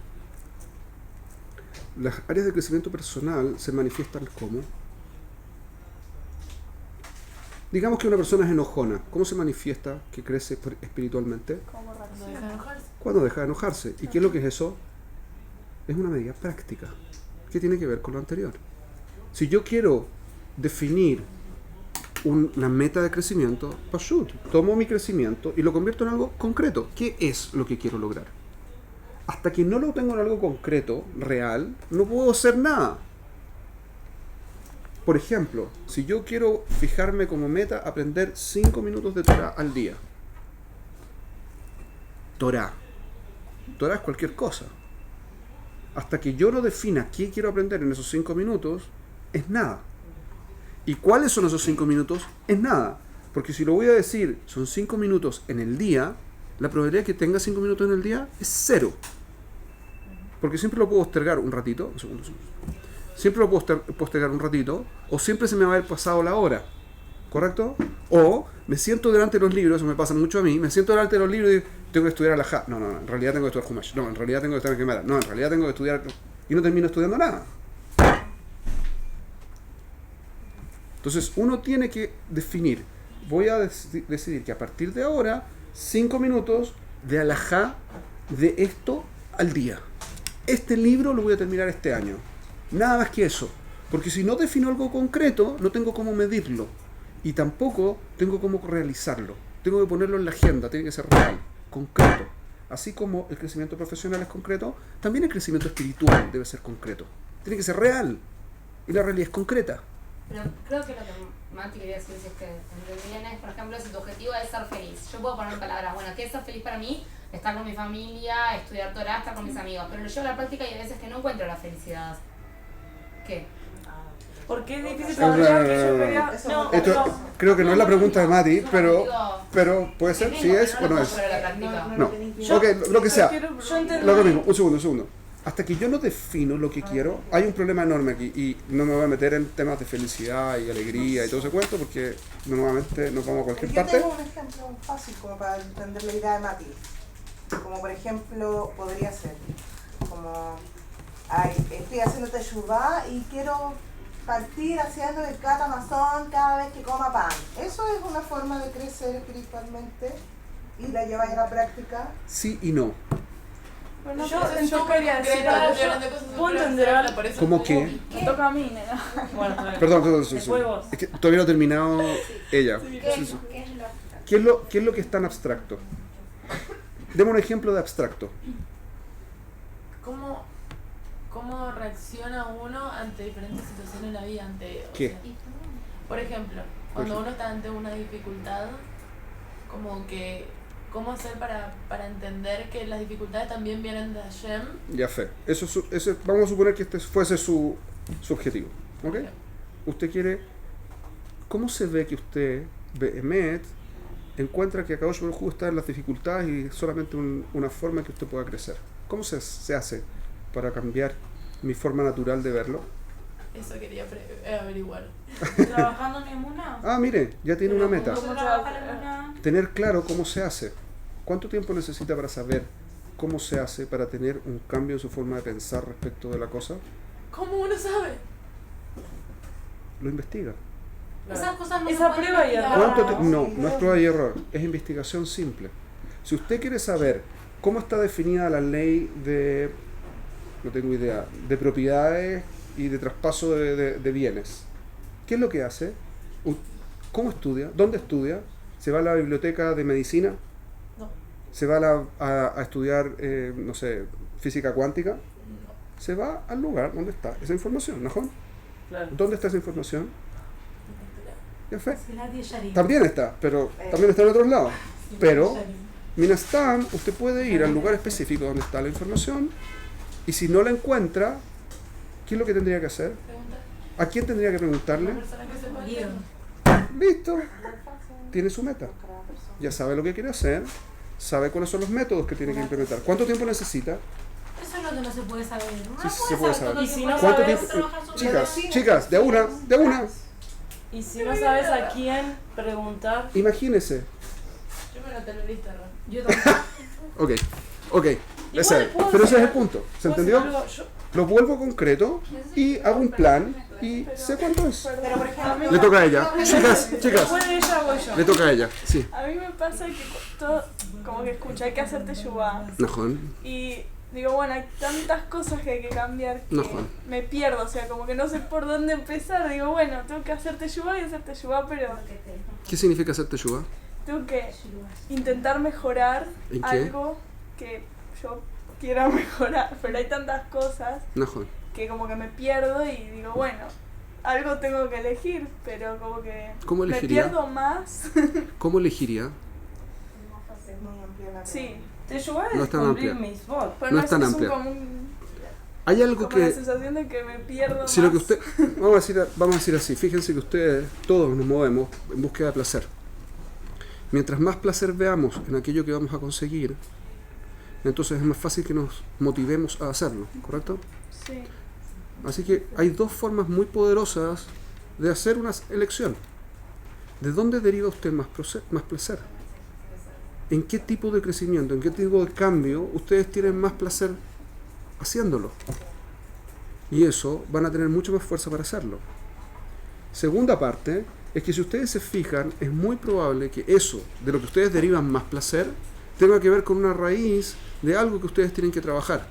Speaker 1: Las áreas de crecimiento personal se manifiestan como... Digamos que una persona es enojona. ¿Cómo se manifiesta que crece espiritualmente?
Speaker 7: Como
Speaker 2: Cuando deja de enojarse.
Speaker 1: Cuando deja de enojarse. ¿Y qué es lo que es eso? Es una medida práctica. ¿Qué tiene que ver con lo anterior? Si yo quiero definir una meta de crecimiento, pashut, tomo mi crecimiento y lo convierto en algo concreto. ¿Qué es lo que quiero lograr? Hasta que no lo tengo en algo concreto, real, no puedo hacer nada. Por ejemplo, si yo quiero fijarme como meta aprender 5 minutos de Torah al día. Torah es cualquier cosa. Hasta que yo no defina qué quiero aprender en esos 5 minutos, es nada. ¿Y cuáles son esos 5 minutos? Es nada. Porque si lo voy a decir, son 5 minutos en el día, la probabilidad de que tenga 5 minutos en el día es 0. Porque siempre lo puedo postergar un ratito, un segundo. Siempre lo puedo postergar un ratito, o siempre se me va a haber pasado la hora, ¿correcto? O me siento delante de los libros, eso me pasa mucho a mí, me siento delante de los libros y tengo que estudiar Alajá. No, en realidad tengo que estudiar Humash. No, en realidad tengo que estudiar Gemara. No, en realidad tengo que estudiar... Y no termino estudiando nada. Entonces, uno tiene que definir, voy a decidir que a partir de ahora, 5 minutos de Alajá de esto al día. Este libro lo voy a terminar este año. Nada más que eso. Porque si no defino algo concreto, no tengo cómo medirlo. Y tampoco tengo cómo realizarlo. Tengo que ponerlo en la agenda, tiene que ser real, concreto. Así como el crecimiento profesional es concreto, también el crecimiento espiritual debe ser concreto. Tiene que ser real. Y la realidad es concreta.
Speaker 4: Pero creo que lo que Mati quería decir, si es que entendí bien, es, por ejemplo, si tu objetivo es ser feliz. Yo puedo poner en palabras, bueno, ¿qué es ser feliz para mí? Estar con mi familia, estudiar Torah, estar con mis amigos. Pero lo llevo a la práctica y hay veces que no encuentro la felicidad. ¿Qué?
Speaker 5: Porque es difícil cambiar que yo quería... No,
Speaker 1: Esto creo que no es la pregunta de Mati, pero puede ser, si es o no es. No, ok, lo que sea.
Speaker 5: Yo entendí.
Speaker 1: Lo mismo, un segundo. Hasta que yo no defino lo que quiero, hay un problema enorme aquí y no me voy a meter en temas de felicidad y alegría y todo ese cuento porque nuevamente nos vamos a cualquier
Speaker 3: Yo
Speaker 1: parte.
Speaker 3: tengo un ejemplo fácil como para entender la idea de Mati. Como por ejemplo, podría ser como, estoy haciendo teshuvá y quiero partir haciendo el cat amazon cada vez que coma pan. Eso es una forma de crecer espiritualmente y la lleváis a la práctica.
Speaker 1: Sí y no.
Speaker 7: Bueno,
Speaker 2: Yo
Speaker 7: quería decir
Speaker 2: concreta,
Speaker 7: algo.
Speaker 2: estoy hablando de cosas
Speaker 5: ¿Puedo
Speaker 2: súper
Speaker 5: entender
Speaker 2: abstractas, por eso
Speaker 1: ¿Cómo
Speaker 2: es
Speaker 1: qué?
Speaker 7: Me toca a mí, nena.
Speaker 5: Bueno, está bien.
Speaker 1: Perdón.
Speaker 5: Después vos.
Speaker 1: Es que todavía no ha terminado ella.
Speaker 6: ¿Qué
Speaker 1: Sí, sí.
Speaker 6: es lo
Speaker 1: ¿Qué es lo que es tan abstracto? Demos un ejemplo de abstracto.
Speaker 2: ¿Cómo reacciona uno ante diferentes situaciones en la vida?
Speaker 1: ¿Qué?
Speaker 2: Por ejemplo, cuando uno está ante una dificultad, como que, ¿cómo hacer para entender que las dificultades también vienen de Hashem?
Speaker 1: Ya fe. Vamos a suponer que este fuese su objetivo. ¿Ok? Usted quiere... ¿Cómo se ve que usted, Behemet, encuentra que Akadosh Baruj Hu está en las dificultades y es solamente una forma que usted pueda crecer? ¿Cómo se hace para cambiar mi forma natural de verlo?
Speaker 2: Eso quería averiguar.
Speaker 5: ¿Trabajando en mi emuna?
Speaker 1: Ah, mire, ya tiene una meta.
Speaker 5: ¿Cómo trabajar en una?
Speaker 1: Tener claro cómo se hace. ¿Cuánto tiempo necesita para saber cómo se hace para tener un cambio en su forma de pensar respecto de la cosa?
Speaker 2: ¿Cómo uno sabe?
Speaker 1: Lo investiga.
Speaker 4: Esas cosas no
Speaker 5: Esa
Speaker 4: se pueden
Speaker 5: prueba y
Speaker 4: investigar.
Speaker 5: error.
Speaker 1: No es prueba y error, es investigación simple. Si usted quiere saber cómo está definida la ley de, no tengo idea, de propiedades y de traspaso de bienes, ¿qué es lo que hace? ¿Cómo estudia? ¿Dónde estudia? ¿Se va a la biblioteca de medicina?
Speaker 2: No.
Speaker 1: ¿Se va a estudiar, no sé, física cuántica?
Speaker 2: No.
Speaker 1: Se va al lugar donde está esa información, ¿no?
Speaker 5: Claro.
Speaker 1: ¿Dónde está esa información? Ya fue.
Speaker 7: Nadie Yarim.
Speaker 1: También está, pero también está en otros lados. Pero, Minastam, usted puede ir al lugar específico donde está la información y si no la encuentra, ¿qué es lo que tendría que hacer?
Speaker 2: Pregunta.
Speaker 1: ¿A quién tendría que
Speaker 2: ¿La
Speaker 1: preguntarle?
Speaker 2: persona que se puede
Speaker 7: Guido.
Speaker 1: Listo, tiene su meta. Ya sabe lo que quiere hacer, sabe cuáles son los métodos que tiene que implementar. ¿Cuánto tiempo necesita?
Speaker 7: Eso es lo que no se puede saber. Uno
Speaker 1: Sí,
Speaker 7: no
Speaker 1: se puede saber.
Speaker 7: todo el
Speaker 5: Y si
Speaker 7: tiempo
Speaker 5: no
Speaker 1: ¿Cuánto
Speaker 5: sabes-
Speaker 1: tiempo?
Speaker 7: trabajar sobre
Speaker 1: Chicas, de una.
Speaker 5: Y si no sabes a quién preguntar,
Speaker 1: Imagínese.
Speaker 2: Yo me lo tengo lista, ¿no?
Speaker 7: Yo también.
Speaker 1: Ok.
Speaker 5: Igual puedo
Speaker 1: Pero ese es
Speaker 5: hacer-
Speaker 1: el punto. ¿Se
Speaker 5: ¿puedo
Speaker 1: entendió?
Speaker 5: hacer algo? Yo-
Speaker 1: Lo vuelvo concreto y hago un plan y sé cuánto es.
Speaker 3: Pero por ejemplo,
Speaker 1: Le toca a ella. Chicas.
Speaker 5: Después de ella voy yo.
Speaker 1: Le toca a ella. Sí.
Speaker 8: A mí me pasa que todo, como que escuché, hay que hacer teshuvá.
Speaker 1: Najón.
Speaker 8: Y digo, bueno, hay tantas cosas que hay que cambiar que
Speaker 1: No, Juan.
Speaker 8: me pierdo, o sea, como que no sé por dónde empezar. Digo, bueno, tengo que hacer teshuvá y hacer teshuvá, pero
Speaker 1: ¿Qué significa hacer teshuva?
Speaker 8: tengo que intentar mejorar
Speaker 1: ¿En qué?
Speaker 8: algo que yo quiera mejorar. Pero hay tantas cosas
Speaker 1: Najón.
Speaker 8: que como que me pierdo y digo, bueno, algo tengo que elegir, pero como que
Speaker 1: ¿Cómo
Speaker 8: me
Speaker 1: elegiría?
Speaker 8: pierdo más.
Speaker 1: ¿Cómo elegiría?
Speaker 3: es muy amplia la
Speaker 8: Sí,
Speaker 3: pregunta.
Speaker 5: Te ayuda
Speaker 1: No
Speaker 5: a
Speaker 1: es tan
Speaker 5: cumplir
Speaker 1: amplia.
Speaker 5: mis votos.
Speaker 8: pero
Speaker 1: No
Speaker 8: no,
Speaker 1: es tan
Speaker 8: es
Speaker 1: amplia.
Speaker 8: como un...
Speaker 1: Hay algo
Speaker 8: Como la
Speaker 1: que...
Speaker 8: sensación de que me pierdo
Speaker 1: Si
Speaker 8: más.
Speaker 1: lo que usted... Vamos a decir así. Fíjense que ustedes, todos nos movemos en búsqueda de placer. Mientras más placer veamos en aquello que vamos a conseguir, entonces es más fácil que nos motivemos a hacerlo, ¿correcto?
Speaker 8: Sí.
Speaker 1: Así que hay dos formas muy poderosas de hacer una elección. ¿De dónde deriva usted más placer? ¿En qué tipo de crecimiento, en qué tipo de cambio ustedes tienen más placer haciéndolo? Y eso van a tener mucho más fuerza para hacerlo. Segunda parte es que si ustedes se fijan, es muy probable que eso, de lo que ustedes derivan más placer, tenga que ver con una raíz de algo que ustedes tienen que trabajar.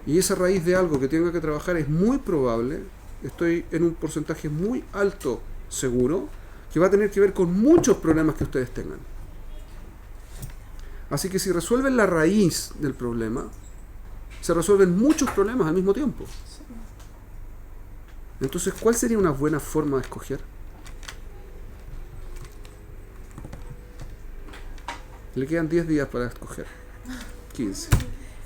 Speaker 1: Y esa raíz de algo que tenga que trabajar es muy probable, estoy en un porcentaje muy alto seguro, que va a tener que ver con muchos problemas que ustedes tengan. Así que si resuelven la raíz del problema, se resuelven muchos problemas al mismo tiempo. Entonces, ¿cuál sería una buena forma de escoger? Le quedan 10 días para escoger. 15.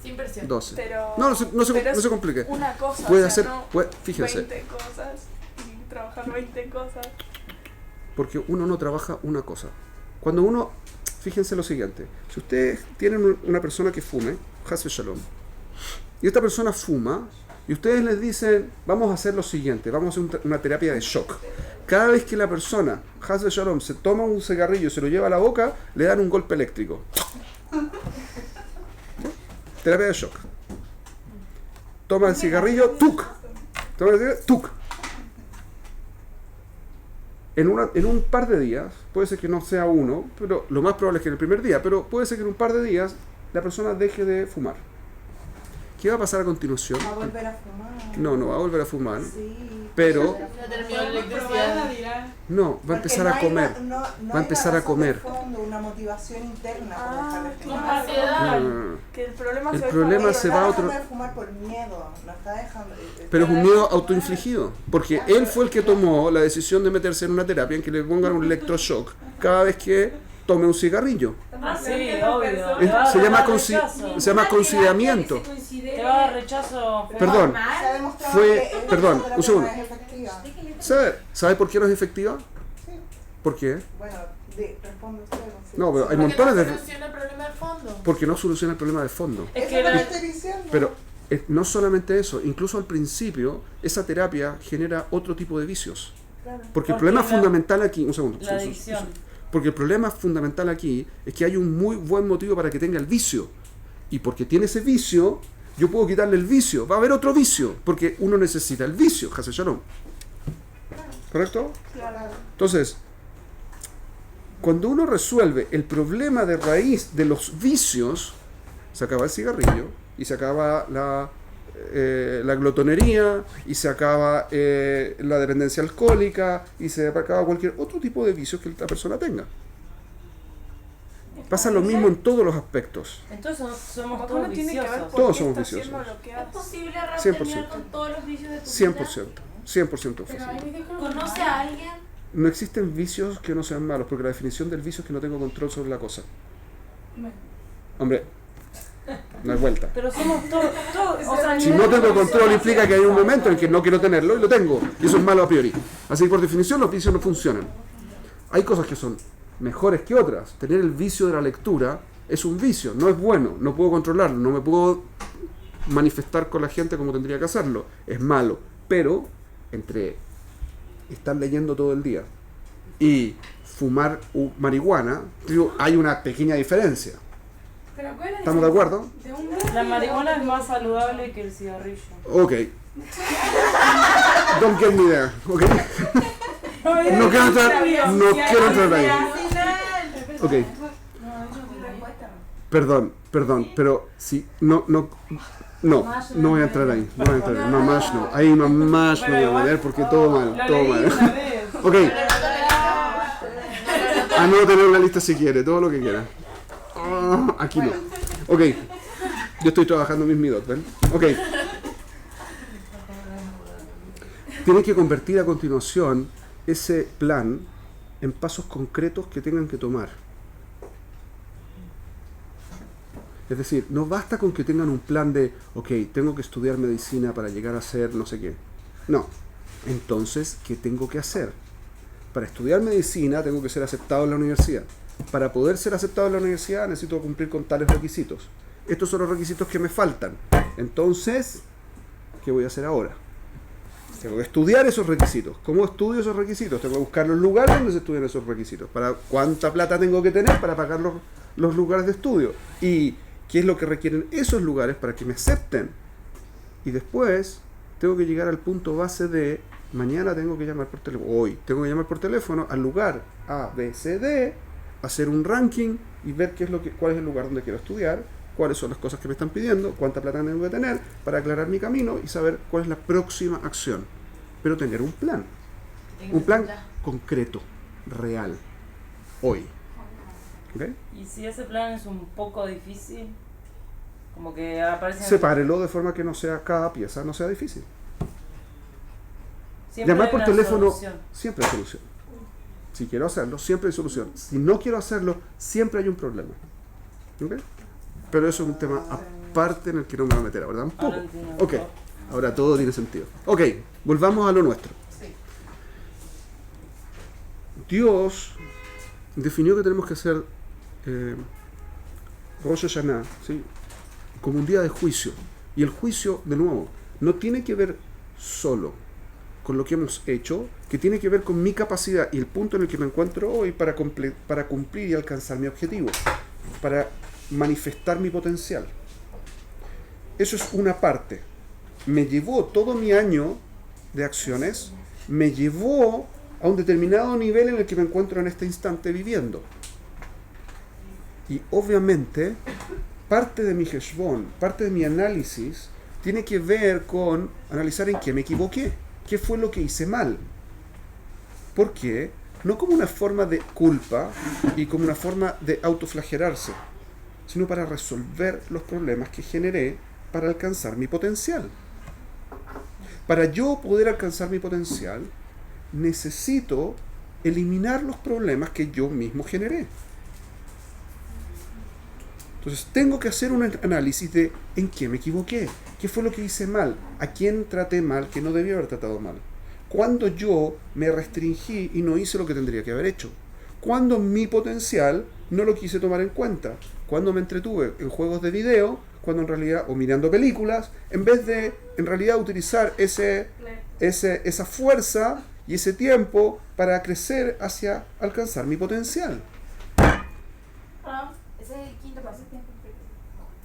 Speaker 2: Sin presión.
Speaker 1: 12.
Speaker 8: Pero,
Speaker 1: No
Speaker 8: pero
Speaker 1: se complique.
Speaker 8: Una cosa,
Speaker 1: Puede
Speaker 8: o sea,
Speaker 1: hacer,
Speaker 8: no
Speaker 1: fíjense,
Speaker 8: 20 cosas y trabajar 20 cosas.
Speaker 1: porque uno no trabaja una cosa. Cuando uno, fíjense lo siguiente, si ustedes tienen una persona que fume, Haz Shalom, y esta persona fuma, y ustedes les dicen, vamos a hacer lo siguiente, vamos a hacer una terapia de shock. Cada vez que la persona, Haz Shalom, se toma un cigarrillo y se lo lleva a la boca, le dan un golpe eléctrico. Terapia de shock. Toma el cigarrillo, tuk. Toma el cigarrillo, tuk. En un par de días, puede ser que no sea uno, pero lo más probable es que en el primer día, pero puede ser que en un par de días la persona deje de fumar. ¿Qué va a pasar a continuación?
Speaker 3: Va a volver a fumar.
Speaker 1: No va a volver a fumar,
Speaker 3: Sí.
Speaker 1: pero
Speaker 2: Ya terminó la electricidad.
Speaker 1: no, va a empezar a comer. Va a empezar a comer.
Speaker 3: Una motivación interna por dejar de
Speaker 2: Con
Speaker 3: fumar.
Speaker 2: ansiedad.
Speaker 8: Que el problema
Speaker 1: El
Speaker 8: se ve
Speaker 1: problema
Speaker 8: por-
Speaker 1: se
Speaker 3: Pero
Speaker 1: va a
Speaker 3: está
Speaker 1: otro...
Speaker 3: dejando de fumar por miedo. No está dejando.
Speaker 1: Pero es un miedo autoinfligido, porque él fue el que tomó la decisión de meterse en una terapia en que le pongan un electroshock cada vez que tome un cigarrillo.
Speaker 5: Ah, sí, obvio.
Speaker 1: Se llama
Speaker 5: rechazo.
Speaker 1: consideramiento.
Speaker 5: Te va a dar rechazo.
Speaker 1: Perdón,
Speaker 3: Se ha demostrado
Speaker 1: fue-
Speaker 3: que esa
Speaker 1: perdón,
Speaker 3: terapia
Speaker 1: un segundo.
Speaker 3: no es efectiva.
Speaker 1: ¿Sabe por qué no es efectiva?
Speaker 3: Sí.
Speaker 1: ¿Por qué?
Speaker 3: Bueno, responde usted. sí.
Speaker 1: No, pero hay
Speaker 2: Porque
Speaker 1: montones
Speaker 2: no
Speaker 1: de...
Speaker 2: soluciona el problema de fondo.
Speaker 1: Porque no soluciona el problema de fondo.
Speaker 5: Es
Speaker 3: Eso
Speaker 5: que
Speaker 3: es lo
Speaker 5: la-
Speaker 3: que estoy diciendo.
Speaker 1: Pero no solamente eso, incluso al principio, esa terapia genera otro tipo de vicios.
Speaker 3: Claro.
Speaker 1: Porque el
Speaker 5: Porque
Speaker 1: problema
Speaker 5: la-
Speaker 1: fundamental aquí... Un segundo.
Speaker 5: La adicción.
Speaker 1: Porque el problema fundamental aquí es que hay un muy buen motivo para que tenga el vicio. Y porque tiene ese vicio, yo puedo quitarle el vicio. Va a haber otro vicio, porque uno necesita el vicio. Haz Shalom. ¿Correcto?
Speaker 3: Claro.
Speaker 1: Entonces, cuando uno resuelve el problema de raíz de los vicios, se acaba el cigarrillo y se acaba la glotonería y se acaba la dependencia alcohólica y se acaba cualquier otro tipo de vicios que la persona tenga. Pasa lo mismo en todos los aspectos.
Speaker 5: Entonces somos
Speaker 8: Como que
Speaker 5: todos
Speaker 8: uno tiene que ver
Speaker 5: viciosos.
Speaker 8: por
Speaker 1: Todos
Speaker 8: qué
Speaker 1: somos
Speaker 8: está haciendo
Speaker 1: viciosos.
Speaker 8: lo que
Speaker 6: ¿Es
Speaker 8: hace.
Speaker 6: posible
Speaker 1: 100%.
Speaker 6: terminar con todos los vicios de tu
Speaker 1: 100%.
Speaker 6: vida?
Speaker 1: 100%
Speaker 6: Pero
Speaker 1: fácil.
Speaker 6: ¿conoce a alguien?
Speaker 1: No existen vicios que no sean malos, porque la definición del vicio es que no tengo control sobre la cosa. Hombre, no hay vuelta.
Speaker 5: Pero somos todos, o sea,
Speaker 1: Si no tengo control implica que hay un momento en que no quiero tenerlo y lo tengo. Y eso es malo a priori. Así que por definición los vicios no funcionan. Hay cosas que son mejores que otras. Tener el vicio de la lectura es un vicio, no es bueno, no puedo controlarlo, no me puedo manifestar con la gente como tendría que hacerlo. Es malo. Pero entre estar leyendo todo el día y fumar marihuana, digo, hay una pequeña diferencia.
Speaker 6: ¿Pero cuál es
Speaker 1: ¿Estamos de acuerdo?
Speaker 6: de un
Speaker 5: la marihuana es más saludable que el cigarrillo.
Speaker 1: Ok. Don't get me there. Ok. No quiero entrar ahí. Ok. Perdón, pero si no voy a entrar ahí. No voy a entrar ahí. Mamás no. Ahí mamás no voy a meter porque todo mal.
Speaker 5: Lo
Speaker 1: Todo
Speaker 5: leí
Speaker 1: mal.
Speaker 5: una vez.
Speaker 1: Ok. Anótelo en la lista si quiere, todo lo que quiera. Aquí no. Ok. Yo estoy trabajando mis midot, ¿ven? Ok. Tienen que convertir a continuación ese plan en pasos concretos que tengan que tomar. Es decir, no basta con que tengan un plan de, ok, tengo que estudiar medicina para llegar a ser no sé qué. No. Entonces, ¿qué tengo que hacer? Para estudiar medicina tengo que ser aceptado en la universidad. Para poder ser aceptado en la universidad necesito cumplir con tales requisitos. estos son los requisitos que me faltan. Entonces, ¿qué voy a hacer ahora? Tengo que estudiar esos requisitos. ¿Cómo estudio esos requisitos? Tengo que buscar los lugares donde se estudian esos requisitos. ¿Para cuánta plata tengo que tener para pagar los lugares de estudio? ¿Y qué es lo que requieren esos lugares para que me acepten? Y después tengo que llegar al punto base de mañana tengo que llamar por teléfono. Hoy tengo que llamar por teléfono al lugar A, B, C, D, hacer un ranking y ver cuál es el lugar donde quiero estudiar, cuáles son las cosas que me están pidiendo, cuánta plata tengo que tener para aclarar mi camino y saber cuál es la próxima acción. Pero tener un plan concreto, real, hoy. ¿Ok?
Speaker 5: Y si ese plan es un poco difícil, como que aparece...
Speaker 1: Sepárelo de forma que no sea cada pieza, no sea difícil.
Speaker 5: Siempre
Speaker 1: Llamar
Speaker 5: hay
Speaker 1: por
Speaker 5: una
Speaker 1: teléfono,
Speaker 5: solución.
Speaker 1: siempre hay solución. Si quiero hacerlo, siempre hay solución. Si no quiero hacerlo, siempre hay un problema. ¿Ok? Pero eso es un tema aparte en el que no me voy a meter ahora tampoco.
Speaker 5: Ahora entiendo.
Speaker 1: Ok, ahora todo tiene sentido. Ok, volvamos a lo nuestro. Dios definió que tenemos que hacer Rosh Hashanah, ¿sí?, como un día de juicio. Y el juicio, de nuevo, no tiene que ver solo con lo que hemos hecho, que tiene que ver con mi capacidad y el punto en el que me encuentro hoy para cumplir y alcanzar mi objetivo, para manifestar mi potencial. Eso es una parte. Me llevó todo mi año de acciones, me llevó a un determinado nivel en el que me encuentro en este instante viviendo. Y obviamente, parte de mi heshbon, parte de mi análisis, tiene que ver con analizar en qué me equivoqué, qué fue lo que hice mal. ¿Por qué? No como una forma de culpa y como una forma de autoflagelarse, sino para resolver los problemas que generé para alcanzar mi potencial. Para yo poder alcanzar mi potencial, necesito eliminar los problemas que yo mismo generé. Entonces tengo que hacer un análisis de en qué me equivoqué, qué fue lo que hice mal, a quién traté mal que no debía haber tratado mal, cuándo yo me restringí y no hice lo que tendría que haber hecho, cuándo mi potencial no lo quise tomar en cuenta, cuándo me entretuve en juegos de video, cuando en realidad, o mirando películas, en vez de en realidad utilizar esa fuerza y ese tiempo para crecer hacia alcanzar mi potencial.
Speaker 4: Ese es el quinto paso.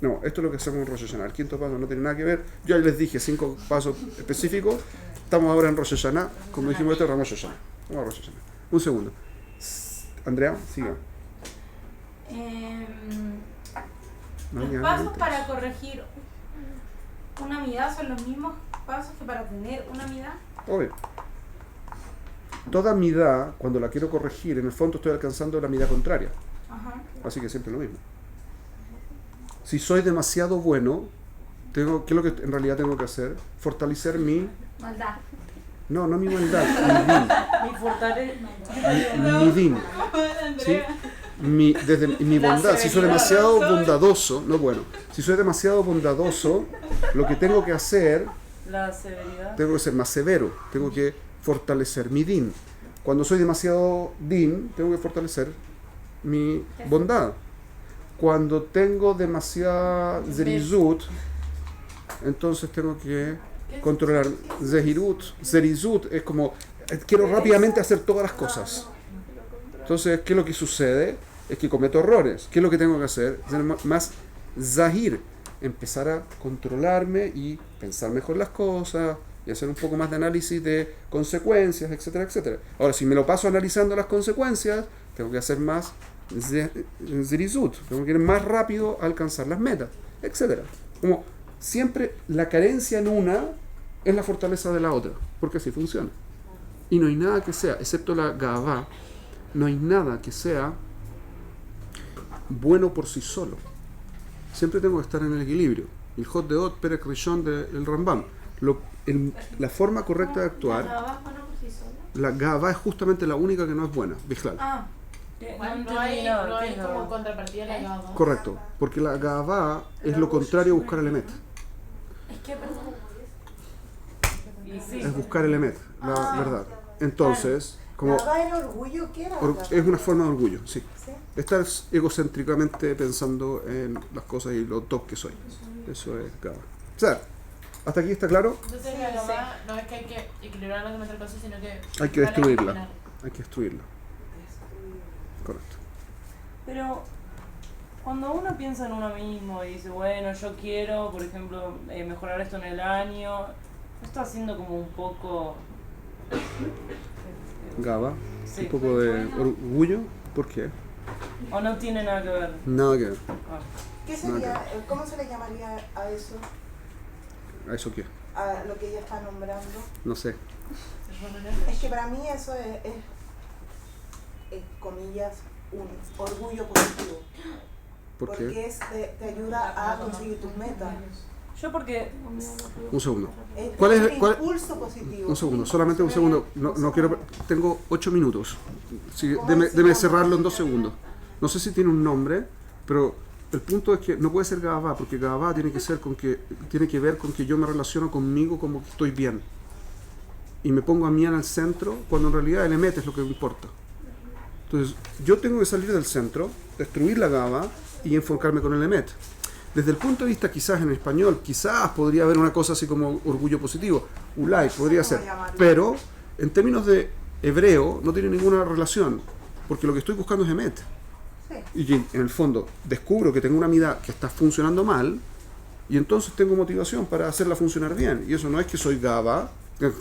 Speaker 1: No, esto es lo que hacemos en Rosh Hashanah. El quinto paso no tiene nada que ver. Yo ya les dije 5 pasos específicos. Estamos ahora en Rosh Hashanah. Como dijimos, esto es Rosh Hashanah. Vamos a Rosh Hashanah. Un segundo. Andrea, siga.
Speaker 7: Los pasos para corregir una midá son los mismos pasos que para tener una midá.
Speaker 1: Obvio. Toda midá, cuando la quiero corregir, en el fondo estoy alcanzando la midá contraria.
Speaker 7: Ajá.
Speaker 1: Así que siempre lo mismo. Si soy demasiado bueno, ¿qué es lo que en realidad tengo que hacer? Fortalecer mi...
Speaker 7: Maldad.
Speaker 1: No mi maldad,
Speaker 5: Mi fortaleza.
Speaker 1: mi din. ¿Sí? Desde mi bondad. Si soy demasiado bondadoso, si soy demasiado bondadoso, lo que tengo que hacer,
Speaker 5: La severidad.
Speaker 1: tengo que ser más severo, tengo que fortalecer mi din. Cuando soy demasiado din, tengo que fortalecer mi bondad. Cuando tengo demasiada zerizut, entonces tengo que controlar zehirut. Zerizut es como quiero rápidamente hacer todas las cosas. Entonces, ¿qué es lo que sucede? Es que cometo errores. ¿Qué es lo que tengo que hacer? Ser más zahir, empezar a controlarme y pensar mejor las cosas y hacer un poco más de análisis de consecuencias, etcétera, etcétera. Ahora, si me lo paso analizando las consecuencias, tengo que hacer más zerizut, tengo que ir más rápido a alcanzar las metas, etcétera. Como siempre, la carencia en una es la fortaleza de la otra, porque así funciona. Y no hay nada que sea, excepto la gavá, no hay nada que sea bueno por sí solo. Siempre tengo que estar en el equilibrio. El Hot de Ot, Perek Rishon del Rambam. La forma correcta de actuar, la gavá es justamente la única que no es buena, Bijlal.
Speaker 2: No hay como contrapartida a la gaba.
Speaker 1: Correcto, porque la gavá es lo contrario a buscar el emet. Es buscar el emet, la verdad. Entonces, Como
Speaker 3: ¿Nada el orgullo qué era?
Speaker 1: es una forma de orgullo, sí.
Speaker 3: ¿Sí?
Speaker 1: Estar egocéntricamente pensando en las cosas y lo top que soy. Eso es Gaba. O sea, ¿hasta aquí está claro?
Speaker 2: Entonces
Speaker 3: Sí,
Speaker 2: la
Speaker 3: sí.
Speaker 2: Gabá no es que hay que equilibrarla con otra cosa, sino que
Speaker 1: Hay que
Speaker 2: vale
Speaker 1: destruirla.
Speaker 2: eliminar.
Speaker 1: Hay que destruirla. Correcto.
Speaker 5: Pero cuando uno piensa en uno mismo y dice, bueno, yo quiero, por ejemplo, mejorar esto en el año, ¿no está haciendo como un poco...
Speaker 1: Gaba,
Speaker 5: Sí.
Speaker 1: un poco de orgullo. ¿Por qué?
Speaker 5: ¿O no tiene nada que ver?
Speaker 1: Nada que ver.
Speaker 5: Ah.
Speaker 3: ¿Qué sería, cómo se le llamaría a eso?
Speaker 1: ¿A eso qué?
Speaker 3: A lo que ella está nombrando.
Speaker 1: No sé.
Speaker 3: Es que para mí eso es, comillas, un orgullo positivo.
Speaker 1: ¿Por qué?
Speaker 3: Porque te ayuda a conseguir tus metas.
Speaker 5: Yo porque...
Speaker 1: Un segundo.
Speaker 3: Es
Speaker 1: ¿Cuál es-
Speaker 3: un
Speaker 1: cuál-
Speaker 3: impulso positivo.
Speaker 1: Un segundo, solamente un segundo. No quiero. Tengo 8 minutos. Sí,
Speaker 3: ¿Cómo
Speaker 1: deme
Speaker 3: decimos?
Speaker 1: cerrarlo en 2 segundos. No sé si tiene un nombre, pero el punto es que no puede ser Gabá, porque Gabá tiene que ver con que yo me relaciono conmigo como que estoy bien. Y me pongo a mí en el centro, cuando en realidad el Emet es lo que me importa. Entonces, yo tengo que salir del centro, destruir la Gabá y enfocarme con el Emet. Desde el punto de vista quizás en español, quizás podría haber una cosa así como orgullo positivo, ulay, podría ser, pero en términos de hebreo no tiene ninguna relación, porque lo que estoy buscando es emet.
Speaker 3: Sí.
Speaker 1: Y que en el fondo descubro que tengo una mida que está funcionando mal, y entonces tengo motivación para hacerla funcionar bien. Y eso no es que soy Gaba,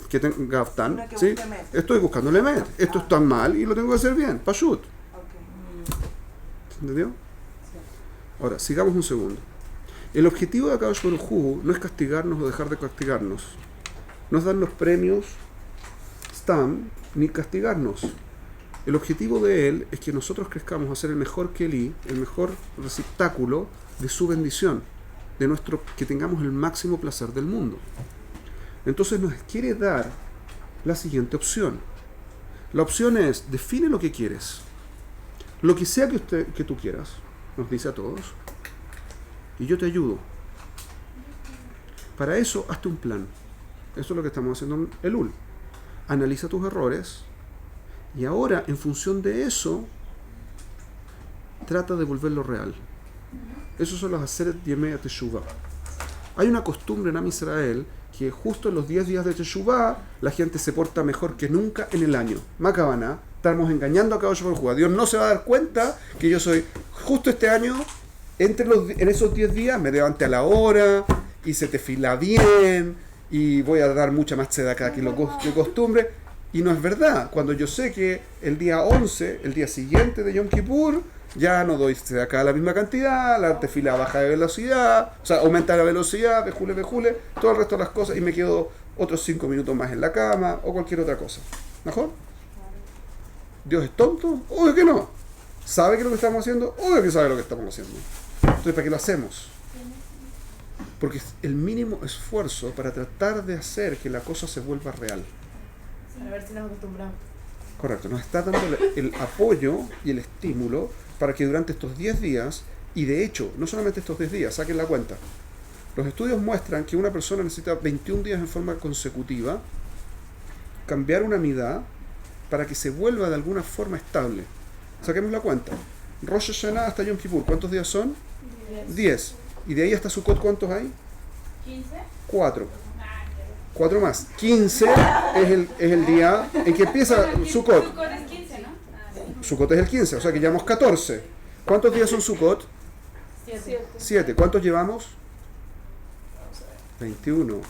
Speaker 1: que tengo Gavtan,
Speaker 3: Sino que
Speaker 1: ¿sí?
Speaker 3: busque emet.
Speaker 1: Estoy buscando el emet. Esto está mal y lo tengo que hacer bien, pashut.
Speaker 3: Ok.
Speaker 1: ¿Entendió? Ahora, sigamos un segundo. El objetivo de Akadosh Baruj Hu no es castigarnos o dejar de castigarnos. No es darnos premios, stam, ni castigarnos. El objetivo de él es que nosotros crezcamos a ser el mejor Keli, el mejor receptáculo de su bendición, que tengamos el máximo placer del mundo. Entonces nos quiere dar la siguiente opción. La opción es, define lo que quieres. Lo que sea que tú quieras, nos dice a todos, y yo te ayudo. Para eso, hazte un plan. Eso es lo que estamos haciendo en Elul. Analiza tus errores y ahora, en función de eso, trata de volverlo real. Esos son los Aseret Yemei Teshuvah. Hay una costumbre en Am Israel que justo en los 10 días de Teshuvah la gente se porta mejor que nunca en el año. Macabana, estamos engañando a Kadosh Baruj Hu. Dios no se va a dar cuenta que yo soy justo este año. En esos 10 días me levanté a la hora, hice tefilá bien y voy a dar mucha más tzedakah que de costumbre. Y no es verdad. Cuando yo sé que el día 11, el día siguiente de Yom Kippur, ya no doy tzedakah la misma cantidad, la tefilá baja de velocidad, o sea, aumenta la velocidad, vejule, todo el resto de las cosas y me quedo otros 5 minutos más en la cama o cualquier otra cosa. ¿Mejor? ¿Dios es tonto? Obvio que no. ¿Sabe qué es lo que estamos haciendo? Obvio que sabe lo que estamos haciendo. Entonces, ¿para qué lo hacemos? Porque es el mínimo esfuerzo para tratar de hacer que la cosa se vuelva real.
Speaker 2: Para ver si nos acostumbramos.
Speaker 1: Correcto, nos está dando el apoyo y el estímulo para que durante estos 10 días, y de hecho, no solamente estos 10 días, saquen la cuenta. Los estudios muestran que una persona necesita 21 días en forma consecutiva cambiar una midá para que se vuelva de alguna forma estable. Saquemos la cuenta. Rosh Hashanah hasta Yom Kippur, ¿cuántos días son? 10. Y de ahí hasta Sukkot, ¿cuántos hay?
Speaker 7: 15.
Speaker 1: 4. 4 más. 15 es el día en que empieza Sukkot.
Speaker 7: Sukkot es 15, ¿no?
Speaker 1: Sukkot es el 15, o sea que llevamos 14. ¿Cuántos días son Sukkot? 7. ¿Cuántos llevamos? 21.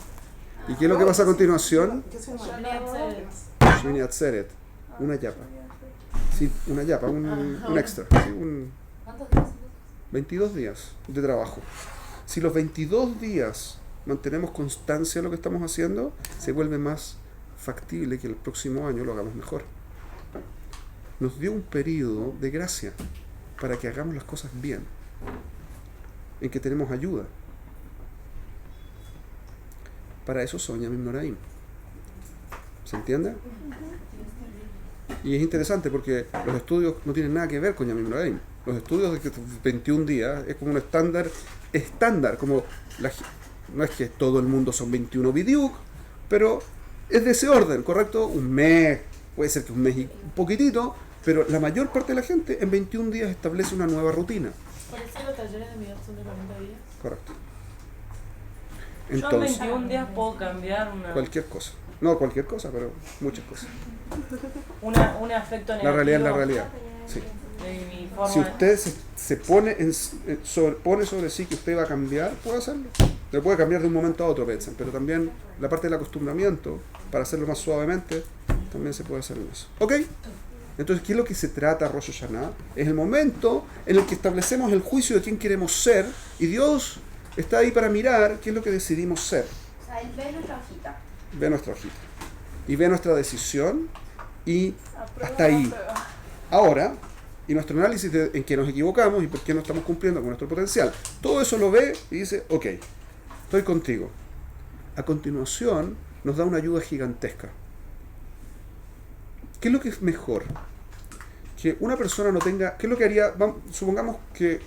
Speaker 1: ¿Y qué es lo que pasa a continuación?
Speaker 3: ¿Qué se llama?
Speaker 1: Shmini Atzeret. Una yapa. Sí, una yapa, un extra. Sí,
Speaker 4: ¿Cuántos días?
Speaker 1: 22 días de trabajo. Si los 22 días mantenemos constancia en lo que estamos haciendo, se vuelve más factible que el próximo año lo hagamos mejor. Nos dio un periodo de gracia para que hagamos las cosas bien, en que tenemos ayuda. Para eso son Yamim Noraim. ¿Se entiende? Y es interesante porque los estudios no tienen nada que ver con Yamim Noraim. Los estudios de que 21 días es como un estándar, como no es que todo el mundo son 21 bidiuk, pero es de ese orden, ¿correcto? Un mes, puede ser que un mes y un poquitito, pero la mayor parte de la gente en 21 días establece una nueva rutina.
Speaker 2: Por eso los talleres de Miguel son de 40 días.
Speaker 1: Correcto.
Speaker 5: Yo en
Speaker 1: Entonces,
Speaker 5: 21 días puedo cambiar
Speaker 1: cualquier cosa. No cualquier cosa, pero muchas cosas.
Speaker 5: un aspecto negativo.
Speaker 1: La realidad es la realidad. Sí.
Speaker 5: De mi forma
Speaker 1: Si usted se pone pone sobre sí que usted va a cambiar, puede hacerlo. Lo puede cambiar de un momento a otro, piensen, pero también la parte del acostumbramiento, para hacerlo más suavemente, también se puede hacer en eso. ¿Ok? Entonces, ¿qué es lo que se trata Rosh Hashanah? Es el momento en el que establecemos el juicio de quién queremos ser, y Dios está ahí para mirar qué es lo que decidimos ser.
Speaker 6: O sea, él ve nuestra hojita.
Speaker 1: Ve nuestra hojita. Y ve nuestra decisión, y
Speaker 8: Aprueba,
Speaker 1: hasta ahí.
Speaker 8: aprueba.
Speaker 1: Ahora, y nuestro análisis de en qué nos equivocamos y por qué no estamos cumpliendo con nuestro potencial. Todo eso lo ve y dice, ok, estoy contigo. A continuación, nos da una ayuda gigantesca. ¿Qué es lo que es mejor? Que una persona no tenga... ¿Qué es lo que haría? Supongamos que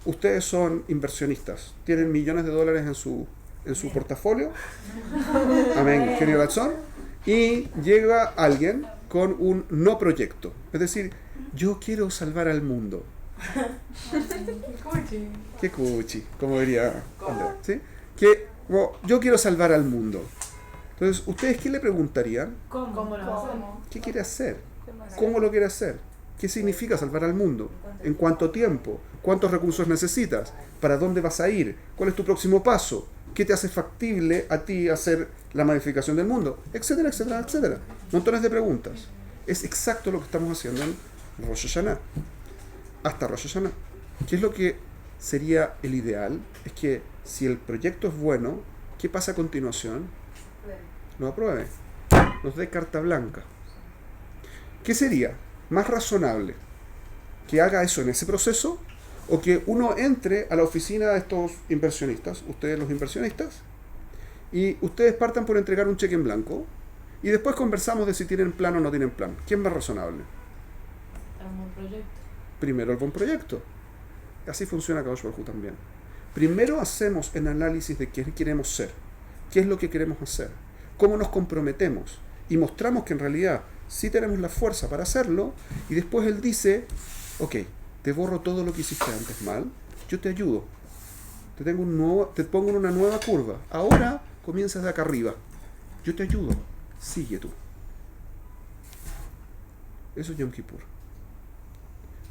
Speaker 1: ustedes son inversionistas, tienen millones de dólares en su portafolio. Amén, genio razón. Y llega alguien con un no proyecto. Es decir, yo quiero salvar al mundo. Qué cuchi, como diría Andrea, ¿sí? Que como, yo quiero salvar al mundo. Entonces, ¿ustedes qué le preguntarían?
Speaker 2: ¿Cómo lo hacemos?
Speaker 8: ¿Cómo?
Speaker 1: ¿Qué quiere hacer?
Speaker 8: Demasiado.
Speaker 1: ¿Cómo lo quiere hacer? ¿Qué significa salvar al mundo? ¿En cuánto tiempo? ¿Cuántos recursos necesitas? ¿Para dónde vas a ir? ¿Cuál es tu próximo paso? ¿Qué te hace factible a ti hacer la modificación del mundo? Etcétera, etcétera, etcétera. Montones de preguntas. Es exacto lo que estamos haciendo en Rosh Hashanah. Hasta Rosh Hashanah. ¿Qué es lo que sería el ideal? Es que si el proyecto es bueno, ¿qué pasa a continuación? Lo apruebe. Nos dé carta blanca. ¿Qué sería más razonable? ¿Que haga eso en ese proceso? ¿O que uno entre a la oficina de estos inversionistas, ustedes los inversionistas, y ustedes partan por entregar un cheque en blanco, y después conversamos de si tienen plan o no tienen plan? ¿Quién es más razonable?
Speaker 2: Es un buen proyecto.
Speaker 1: Primero el buen proyecto. Así funciona Kadosh Baruj Hu también. Primero hacemos el análisis de qué queremos ser, qué es lo que queremos hacer, cómo nos comprometemos, y mostramos que en realidad sí tenemos la fuerza para hacerlo, y después él dice, ok, te borro todo lo que hiciste antes mal, yo te ayudo, te pongo en una nueva curva, ahora comienzas de acá arriba, yo te ayudo, sigue tú. Eso es Yom Kippur.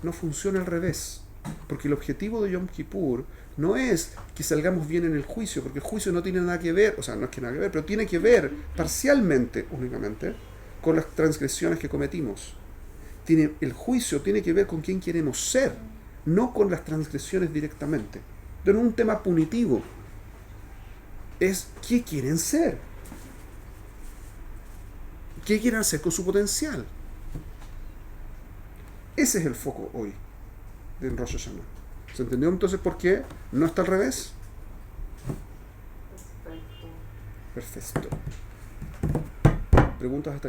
Speaker 1: No funciona al revés, porque el objetivo de Yom Kippur no es que salgamos bien en el juicio, porque el juicio no tiene nada que ver, o sea, no es que nada que ver, pero tiene que ver parcialmente, únicamente, con las transgresiones que cometimos. El juicio tiene que ver con quién queremos ser, no con las transgresiones directamente. No es un tema punitivo, es qué quieren ser, qué quieren hacer con su potencial. Ese es el foco hoy de Rosh Hashanah. ¿Se entendió entonces por qué no está al revés? Perfecto. ¿Preguntas hasta aquí?